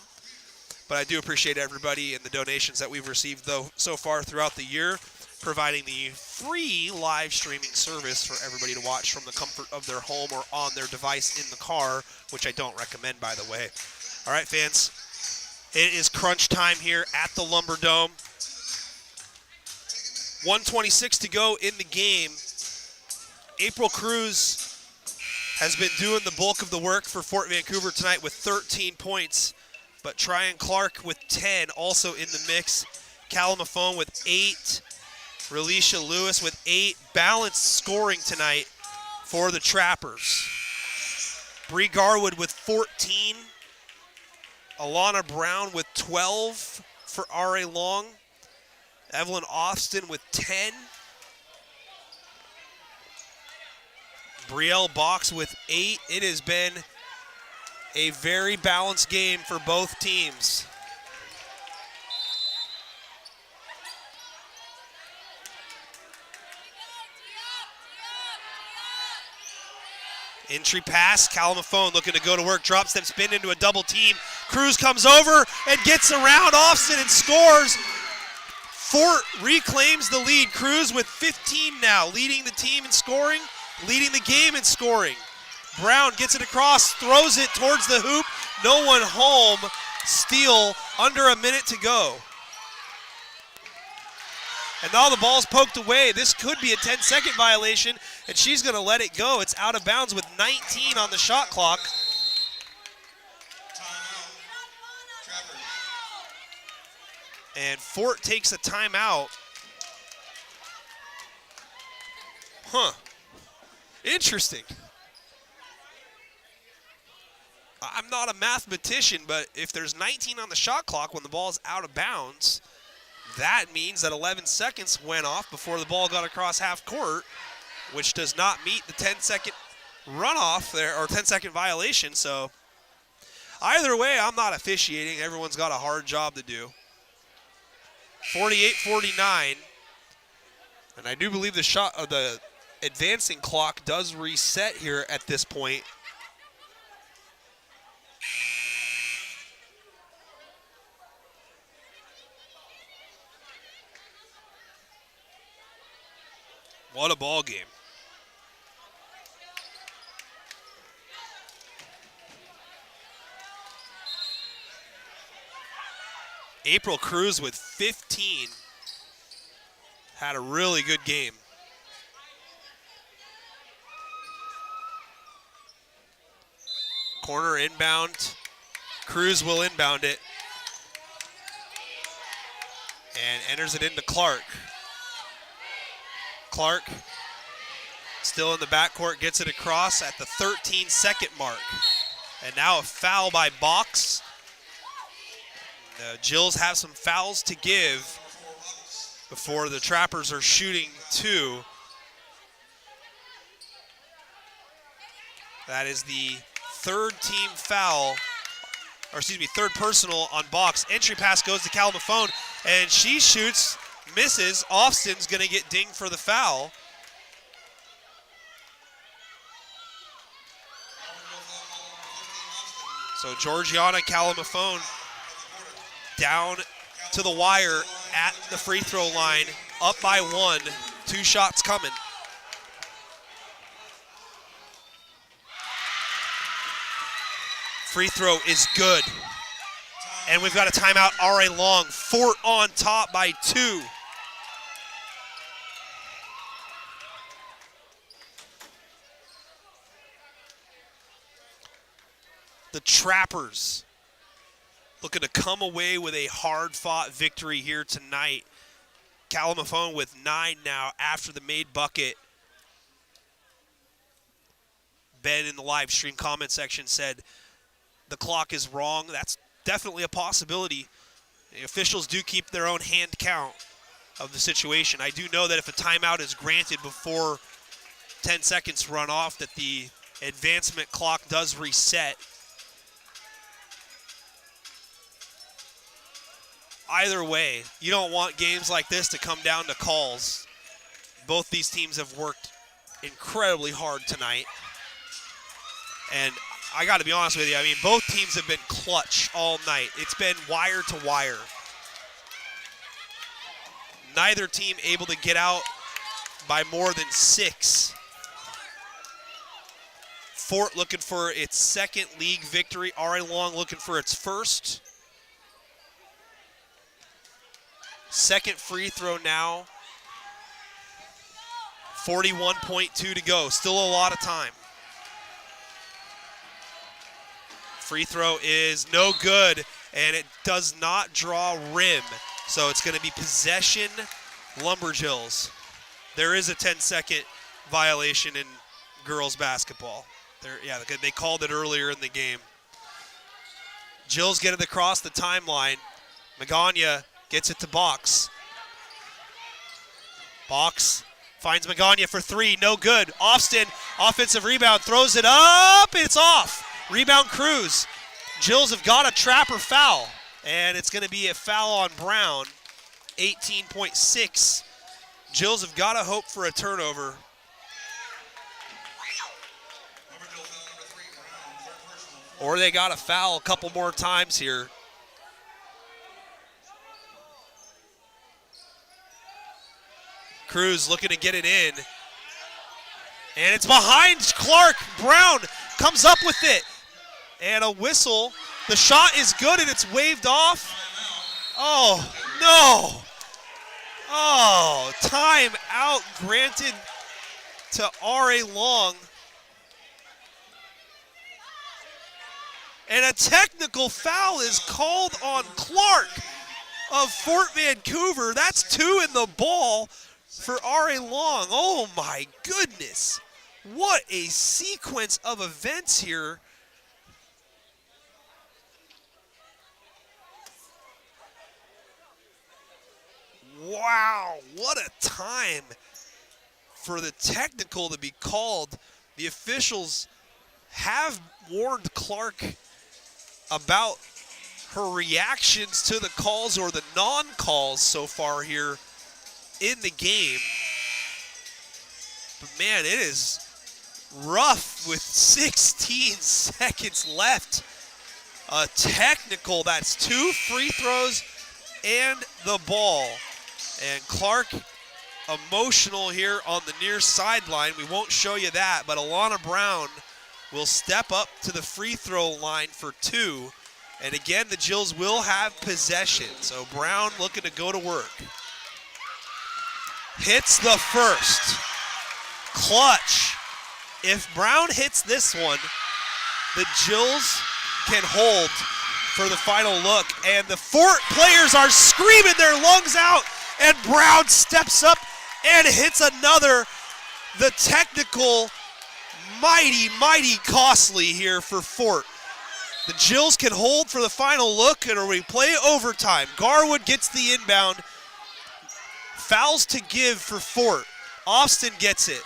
But I do appreciate everybody and the donations that we've received, though, so far throughout the year, providing the free live streaming service for everybody to watch from the comfort of their home or on their device in the car, which I don't recommend, by the way. All right, fans, it is crunch time here at the Lumber Dome. 1:26 to go in the game. April Cruz has been doing the bulk of the work for Fort Vancouver tonight with 13 points, but Tryon Clark with 10 also in the mix. Calamafone with 8. Relisha Lewis with 8. Balanced scoring tonight for the Trappers. Bree Garwood with 14. Alana Brown with 12 for RA Long. Evelyn Austin with 10. Brielle Box with 8. It has been A very balanced game for both teams. Entry pass, Calamafone looking to go to work, drop step spin into a double team. Cruz comes over and gets around Austin and scores. Fort reclaims the lead. Cruz with 15 now, leading the team in scoring, leading the game in scoring. Brown gets it across, throws it towards the hoop. No one home. Steal under a minute to go. And now the ball's poked away. This could be a 10-second violation, and she's going to let it go. It's out of bounds with 19 on the shot clock. And Fort takes a timeout. Huh. Interesting. I'm not a mathematician, but if there's 19 on the shot clock when the ball's out of bounds, that means that 11 seconds went off before the ball got across half court, which does not meet the 10-second runoff there, or 10-second violation. So either way, I'm not officiating. Everyone's got a hard job to do. 48-49, and I do believe the advancing clock does reset here at this point. What a ball game. April Cruz with 15 had a really good game. Corner inbound. Cruz will inbound it. And enters it into Clark. Clark still in the backcourt, gets it across at the 13-second mark. And now a foul by Box. The Jills have some fouls to give before the Trappers are shooting two. That is the third team foul, or excuse me, third personal on Box. Entry pass goes to Calamafone, and she shoots, misses. Austin's going to get dinged for the foul. So Georgiana Calamafone down to the wire at the free throw line, up by one, 2 shots coming. Free throw is good. And we've got a timeout, R.A. Long. Fort on top by 2. The Trappers looking to come away with a hard-fought victory here tonight. Calamafone with 9 now after the made bucket. Ben in the live stream comment section said the clock is wrong. That's definitely a possibility. The officials do keep their own hand count of the situation. I do know that if a timeout is granted before 10 seconds run off, that the advancement clock does reset. Either way, you don't want games like this to come down to calls. Both these teams have worked incredibly hard tonight. And I got to be honest with you, I mean, both teams have been clutch all night. It's been wire to wire. Neither team able to get out by more than 6. Fort looking for its second league victory. R.A. Long looking for its first. Second free throw now. 41.2 to go. Still a lot of time. Free throw is no good, and it does not draw rim. So it's going to be possession Lumberjills. There is a 10-second violation in girls basketball. They called it earlier in the game. Jills get it across the timeline. Magana gets it to Box. Box finds Magana for 3, no good. Austin, offensive rebound, throws it up, it's off. Rebound Cruz. Jills have got a trapper foul, and it's going to be a foul on Brown. 18.6. Jills have got to hope for a turnover. Or they got to foul a couple more times here. Cruz looking to get it in. And it's behind Clark. Brown comes up with it. And a whistle. The shot is good and it's waved off. Oh, no. Oh, time out granted to R.A. Long. And a technical foul is called on Clark of Fort Vancouver. That's 2 in the ball for R.A. Long. Oh, my goodness. What a sequence of events here. Wow, what a time for the technical to be called. The officials have warned Clark about her reactions to the calls or the non-calls so far here in the game. But man, it is rough with 16 seconds left. A technical, that's 2 free throws and the ball. And Clark emotional here on the near sideline. We won't show you that, but Alana Brown will step up to the free throw line for 2. And again, the Jills will have possession. So Brown looking to go to work. Hits the first. Clutch. If Brown hits this one, the Jills can hold for the final look. And the Fort players are screaming their lungs out. And Brown steps up and hits another. The technical, mighty, mighty costly here for Fort. The Jills can hold for the final look, and we play overtime. Garwood gets the inbound. Fouls to give for Fort. Austin gets it.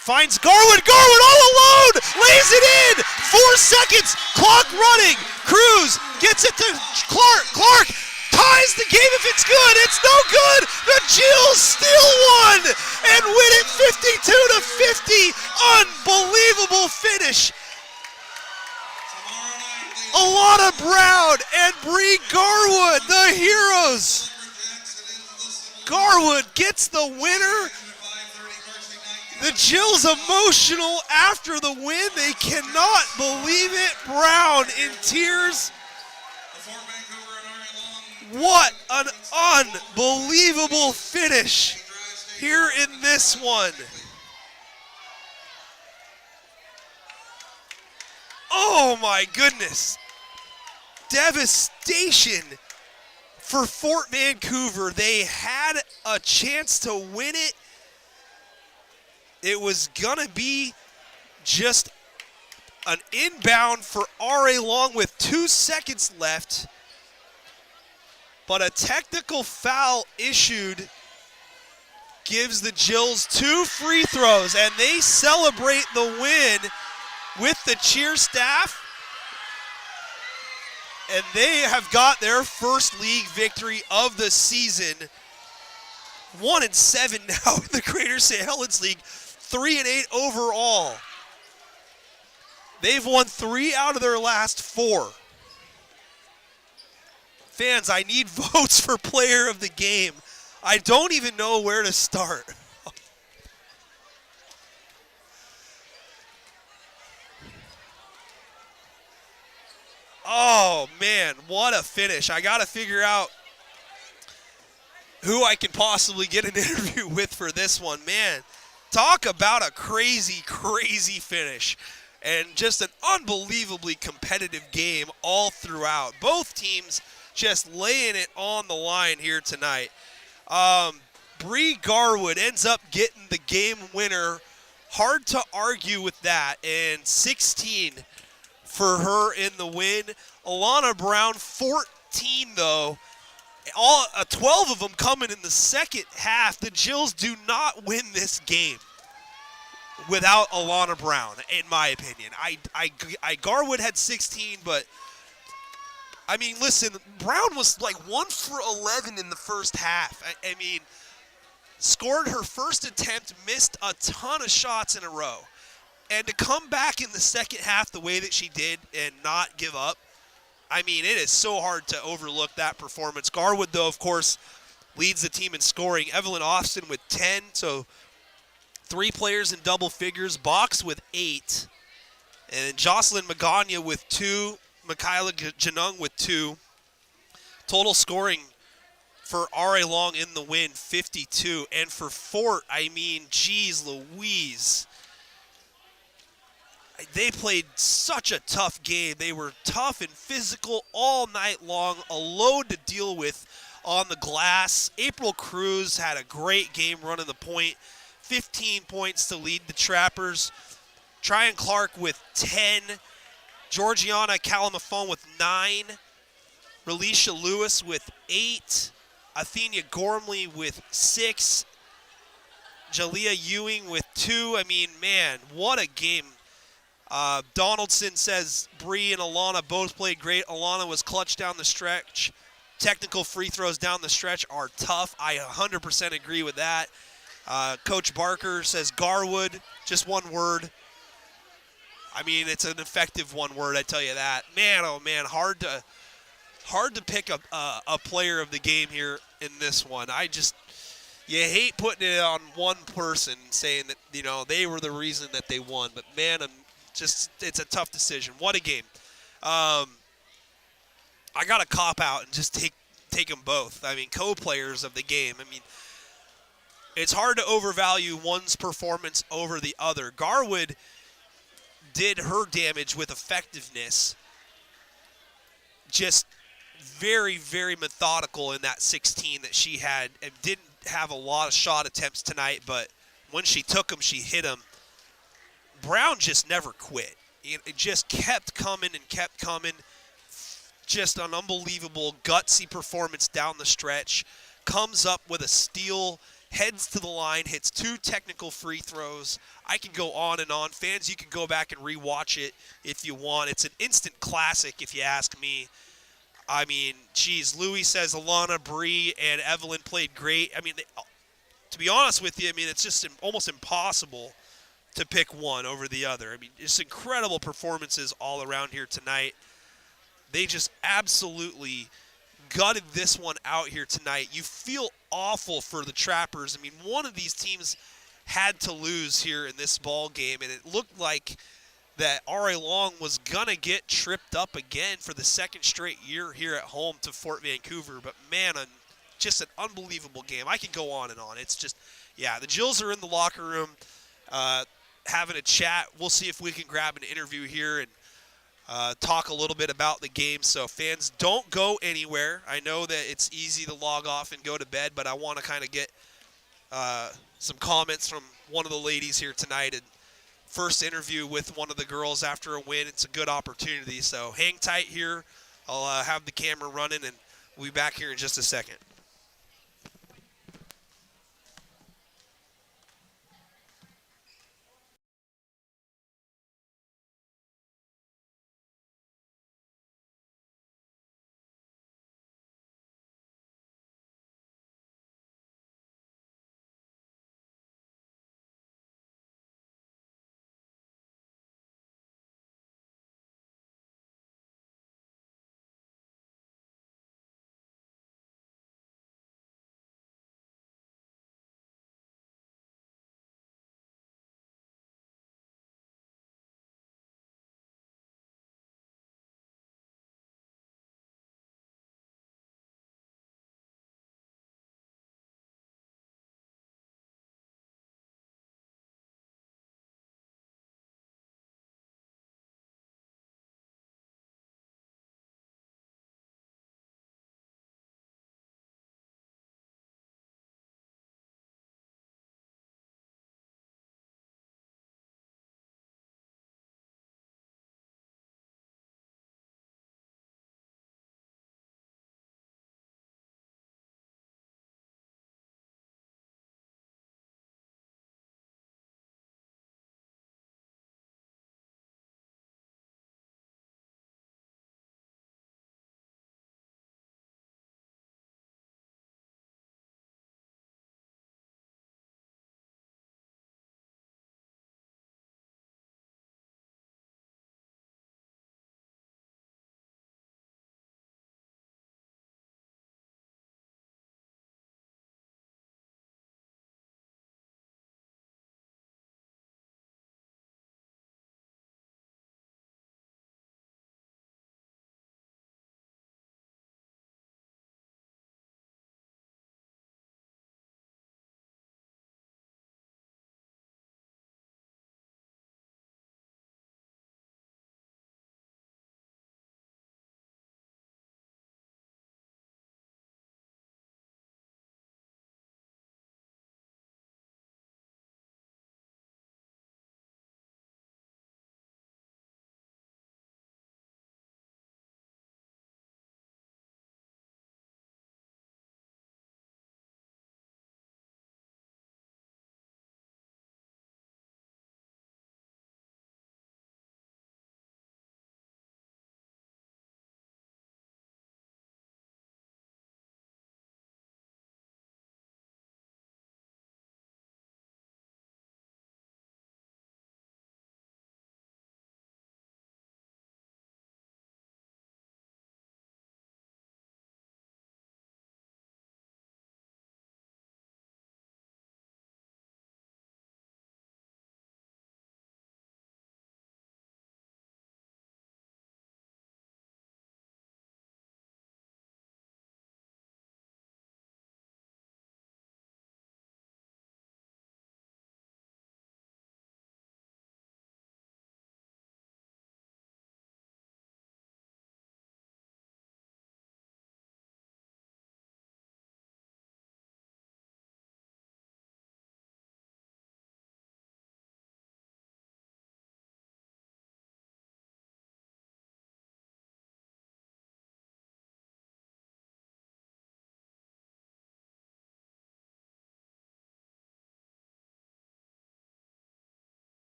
Finds Garwood. Garwood all alone. Lays it in. 4 seconds. Clock running. Cruz gets it to Clark. Clark ties the game if it's good. It's no good. The Jills steal one and win it 52-50. Unbelievable finish. Alana Brown and Bree Garwood, the heroes. Garwood gets the winner. The Jills emotional after the win. They cannot believe it. Brown in tears. What an unbelievable finish here in this one. Oh my goodness. Devastation for Fort Vancouver. They had a chance to win it. It was gonna be just an inbound for R.A. Long with 2 seconds left. But a technical foul issued gives the Jills 2 free throws, and they celebrate the win with the cheer staff. And they have got their first league victory of the season. 1-7 now in the Greater St. Helens League, 3-8 overall. They've won 3 out of their last 4. Fans, I need votes for player of the game. I don't even know where to start. Oh, man, what a finish. I got to figure out who I can possibly get an interview with for this one. Man, talk about a crazy, crazy finish. And just an unbelievably competitive game all throughout. Both teams just laying it on the line here tonight. Bree Garwood ends up getting the game winner. Hard to argue with that. And 16 for her in the win. Alana Brown, 14 though. 12 of them coming in the second half. The Jills do not win this game. without Alana Brown, in my opinion. Garwood had 16, but I mean, listen, Brown was like 1 for 11 in the first half. I mean, scored her first attempt, missed a ton of shots in a row. And to come back in the second half the way that she did and not give up, I mean, it is so hard to overlook that performance. Garwood, though, of course, leads the team in scoring. Evelyn Austin with 10, so 3 players in double figures. Box with 8. And Jocelyn Magana with 2. Michaela Janung with 2. Total scoring for R.A. Long in the win, 52. And for Fort, I mean, geez Louise. They played such a tough game. They were tough and physical all night long, a load to deal with on the glass. April Cruz had a great game running the point, 15 points to lead the Trappers. Tryon Clark with 10. Georgiana Calamafone with 9. Relisha Lewis with 8. Athenia Gormley with 6. Jalea Ewing with 2. I mean, man, what a game. Donaldson says Bree and Alana both played great. Alana was clutch down the stretch. Technical free throws down the stretch are tough. I 100% agree with that. Coach Barker says Garwood, just one word. I mean, it's an effective one word, I tell you that. Man, oh man, hard to pick a player of the game here in this one. You hate putting it on one person saying that, you know, they were the reason that they won. But man, it's a tough decision. What a game. I got to cop out and just take them both. I mean, co-players of the game. I mean, it's hard to overvalue one's performance over the other. Garwood did her damage with effectiveness. Just very, very methodical in that 16 that she had, and didn't have a lot of shot attempts tonight, but when she took them, she hit them. Brown just never quit. It just kept coming and kept coming. Just an unbelievable, gutsy performance down the stretch. Comes up with a steal, heads to the line, hits 2 technical free throws. I can go on and on. Fans, you can go back and rewatch it if you want. It's an instant classic if you ask me. I mean, geez, Louis says Alana, Bree, and Evelyn played great. I mean, to be honest with you, I mean, it's just almost impossible to pick one over the other. I mean, just incredible performances all around here tonight. They just absolutely gutted this one out here tonight. You feel awful for the Trappers. I mean, one of these teams had to lose here in this ball game, and it looked like that R.A. Long was going to get tripped up again for the second straight year here at home to Fort Vancouver. But, man, just an unbelievable game. I could go on and on. It's just, yeah, the Jills are in the locker room having a chat. We'll see if we can grab an interview here and talk a little bit about the game. So, fans, don't go anywhere. I know that it's easy to log off and go to bed, but I want to kind of get some comments from one of the ladies here tonight. And first interview with one of the girls after a win. It's a good opportunity. So hang tight here. I'll have the camera running, and we'll be back here in just a second.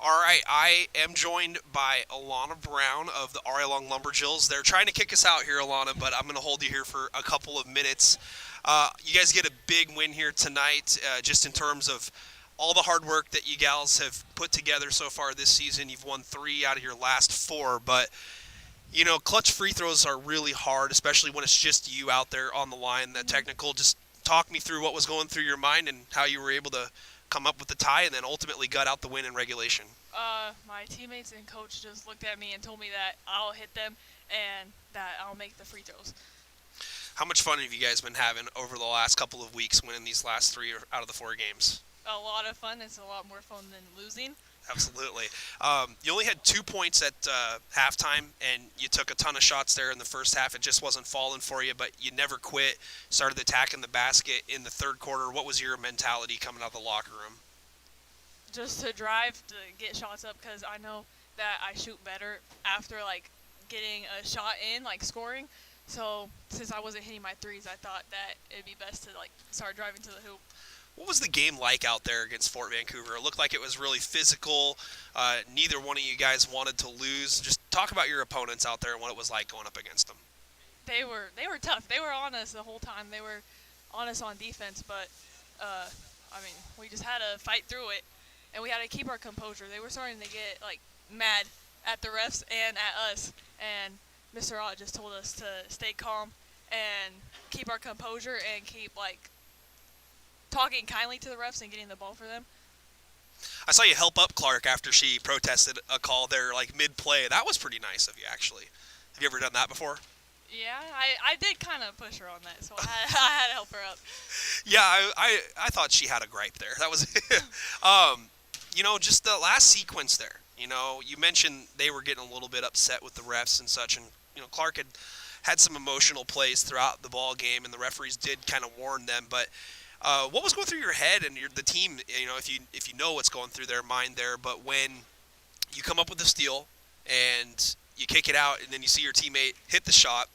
All right, I am joined by Alana Brown of the RA Long Lumberjills. They're trying to kick us out here, Alana, but I'm going to hold you here for a couple of minutes. You guys get a big win here tonight, just in terms of all the hard work that you gals have put together so far this season. You've won 3 out of your last 4, but clutch free throws are really hard, especially when it's just you out there on the line. That technical, just talk me through what was going through your mind and how you were able to come up with the tie and then ultimately gut out the win in regulation. My teammates and coach just looked at me and told me that I'll hit them and that I'll make the free throws. How much fun have you guys been having over the last couple of weeks winning these last 3 out of the 4 games? A lot of fun. It's a lot more fun than losing. Absolutely. You only had 2 points at halftime, and you took a ton of shots there in the first half. It just wasn't falling for you, but you never quit, started attacking the basket in the third quarter. What was your mentality coming out of the locker room? Just to drive to get shots up because I know that I shoot better after, getting a shot in, scoring. So since I wasn't hitting my threes, I thought that it'd be best to, start driving to the hoop. What was the game like out there against Fort Vancouver? It looked like it was really physical. Neither one of you guys wanted to lose. Just talk about your opponents out there and what it was like going up against them. They were tough. They were on us the whole time. They were on us on defense, but we just had to fight through it, and we had to keep our composure. They were starting to get mad at the refs and at us, and Mr. Ott just told us to stay calm and keep our composure and keep talking kindly to the refs and getting the ball for them. I saw you help up Clark after she protested a call there, mid-play. That was pretty nice of you, actually. Have you ever done that before? Yeah, I did kind of push her on that, so I had to help her up. Yeah, I thought she had a gripe there. That was, just the last sequence there. You mentioned they were getting a little bit upset with the refs and such, and Clark had some emotional plays throughout the ball game, and the referees did kind of warn them, but. What was going through your head and the team? If you know what's going through their mind there, but when you come up with a steal and you kick it out, and then you see your teammate hit the shot,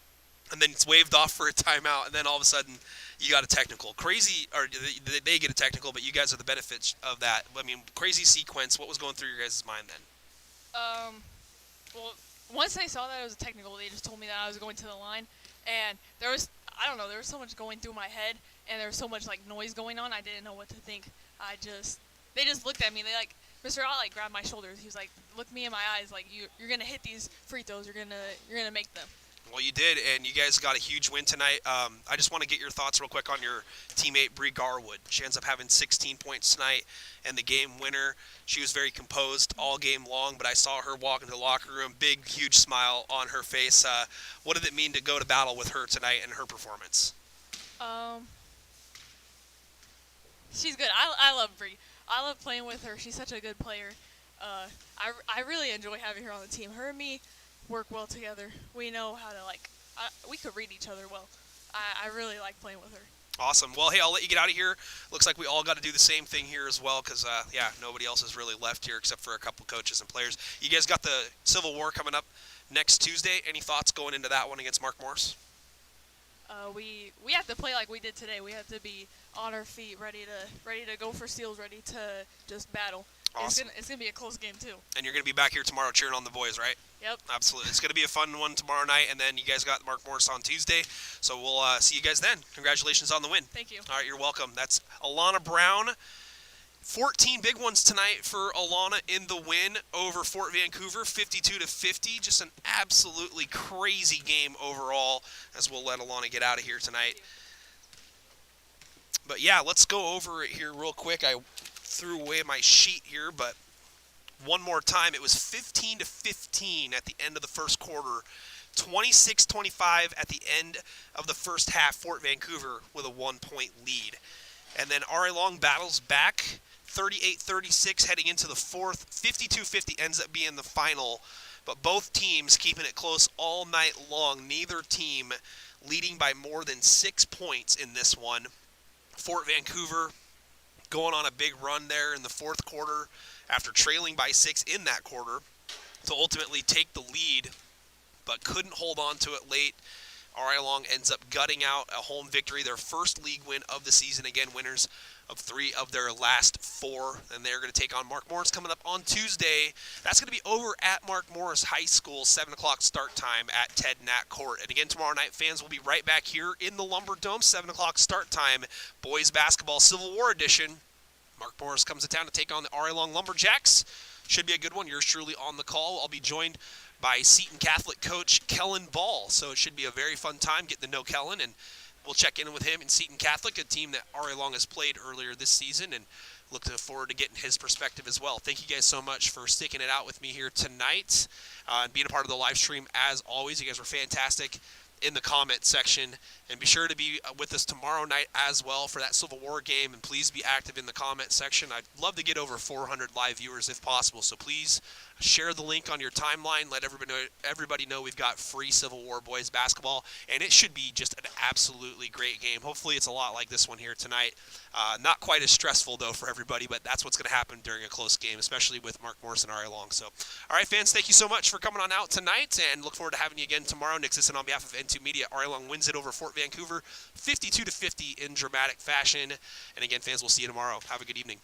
and then it's waved off for a timeout, and then all of a sudden you got a technical, crazy, or they get a technical, but you guys are the benefits of that. I mean, crazy sequence. What was going through your guys' mind then? Well, once they saw that it was a technical, they just told me that I was going to the line, and there was so much going through my head. And there was so much noise going on, I didn't know what to think. They just looked at me. Mr. Ott grabbed my shoulders. He was look me in my eyes, you're gonna hit these free throws. You're gonna make them. Well, you did, and you guys got a huge win tonight. I just want to get your thoughts real quick on your teammate Bree Garwood. She ends up having 16 points tonight, and the game winner. She was very composed all game long, but I saw her walk into the locker room, big, huge smile on her face. What did it mean to go to battle with her tonight and her performance? She's good. I love Bree. I love playing with her. She's such a good player. I really enjoy having her on the team. Her and me work well together. We know how to we could read each other well. I really like playing with her. Awesome. Well, hey, I'll let you get out of here. Looks like we all got to do the same thing here as well because, nobody else is really left here except for a couple coaches and players. You guys got the Civil War coming up next Tuesday. Any thoughts going into that one against Mark Morris? We have to play like we did today. We have to be on our feet, ready to go for steals, ready to just battle. Awesome. It's gonna be a close game too. And you're gonna be back here tomorrow cheering on the boys, right? Yep. Absolutely. It's gonna be a fun one tomorrow night, and then you guys got Mark Morris on Tuesday. So we'll see you guys then. Congratulations on the win. Thank you. All right, you're welcome. That's Alana Brown. 14 big ones tonight for Alana in the win over Fort Vancouver, 52-50. Just an absolutely crazy game overall, as we'll let Alana get out of here tonight. But yeah, let's go over it here real quick. I threw away my sheet here, but one more time. It was 15-15 at the end of the first quarter. 26-25 at the end of the first half. Fort Vancouver with a 1-point lead. And then RA Long battles back. 38-36 heading into the fourth. 52-50 ends up being the final. But both teams keeping it close all night long. Neither team leading by more than 6 points in this one. Fort Vancouver going on a big run there in the fourth quarter after trailing by 6 in that quarter to ultimately take the lead, but couldn't hold on to it late. RA Long ends up gutting out a home victory, their first league win of the season. Again, winners of 3 of their last 4, and they're going to take on Mark Morris coming up on Tuesday. That's going to be over at Mark Morris High School, 7 o'clock start time at Ted Nat Court. And again, tomorrow night, fans will be right back here in the Lumberdome, 7 o'clock start time, boys basketball Civil War edition. Mark Morris comes to town to take on the RA Long Lumberjacks. Should be a good one. Yours truly on the call. I'll be joined by Seton Catholic coach Kellen Ball, so it should be a very fun time getting to know Kellen, and we'll check in with him in Seton Catholic, a team that RA Long has played earlier this season, and look forward to getting his perspective as well. Thank you guys so much for sticking it out with me here tonight and being a part of the live stream as always. You guys were fantastic in the comment section, and be sure to be with us tomorrow night as well for that Civil War game, and please be active in the comment section. I'd love to get over 400 live viewers if possible, so please share the link on your timeline. Let everybody know we've got free Civil War boys basketball, and it should be just an absolutely great game. Hopefully it's a lot like this one here tonight. Not quite as stressful, though, for everybody, but that's what's going to happen during a close game, especially with Mark Morris and RA Long. So, all right, fans, thank you so much for coming on out tonight, and look forward to having you again tomorrow. Nick Sisson on behalf of N2 Media. RA Long wins it over Fort Vancouver, 52-50 in dramatic fashion. And again, fans, we'll see you tomorrow. Have a good evening.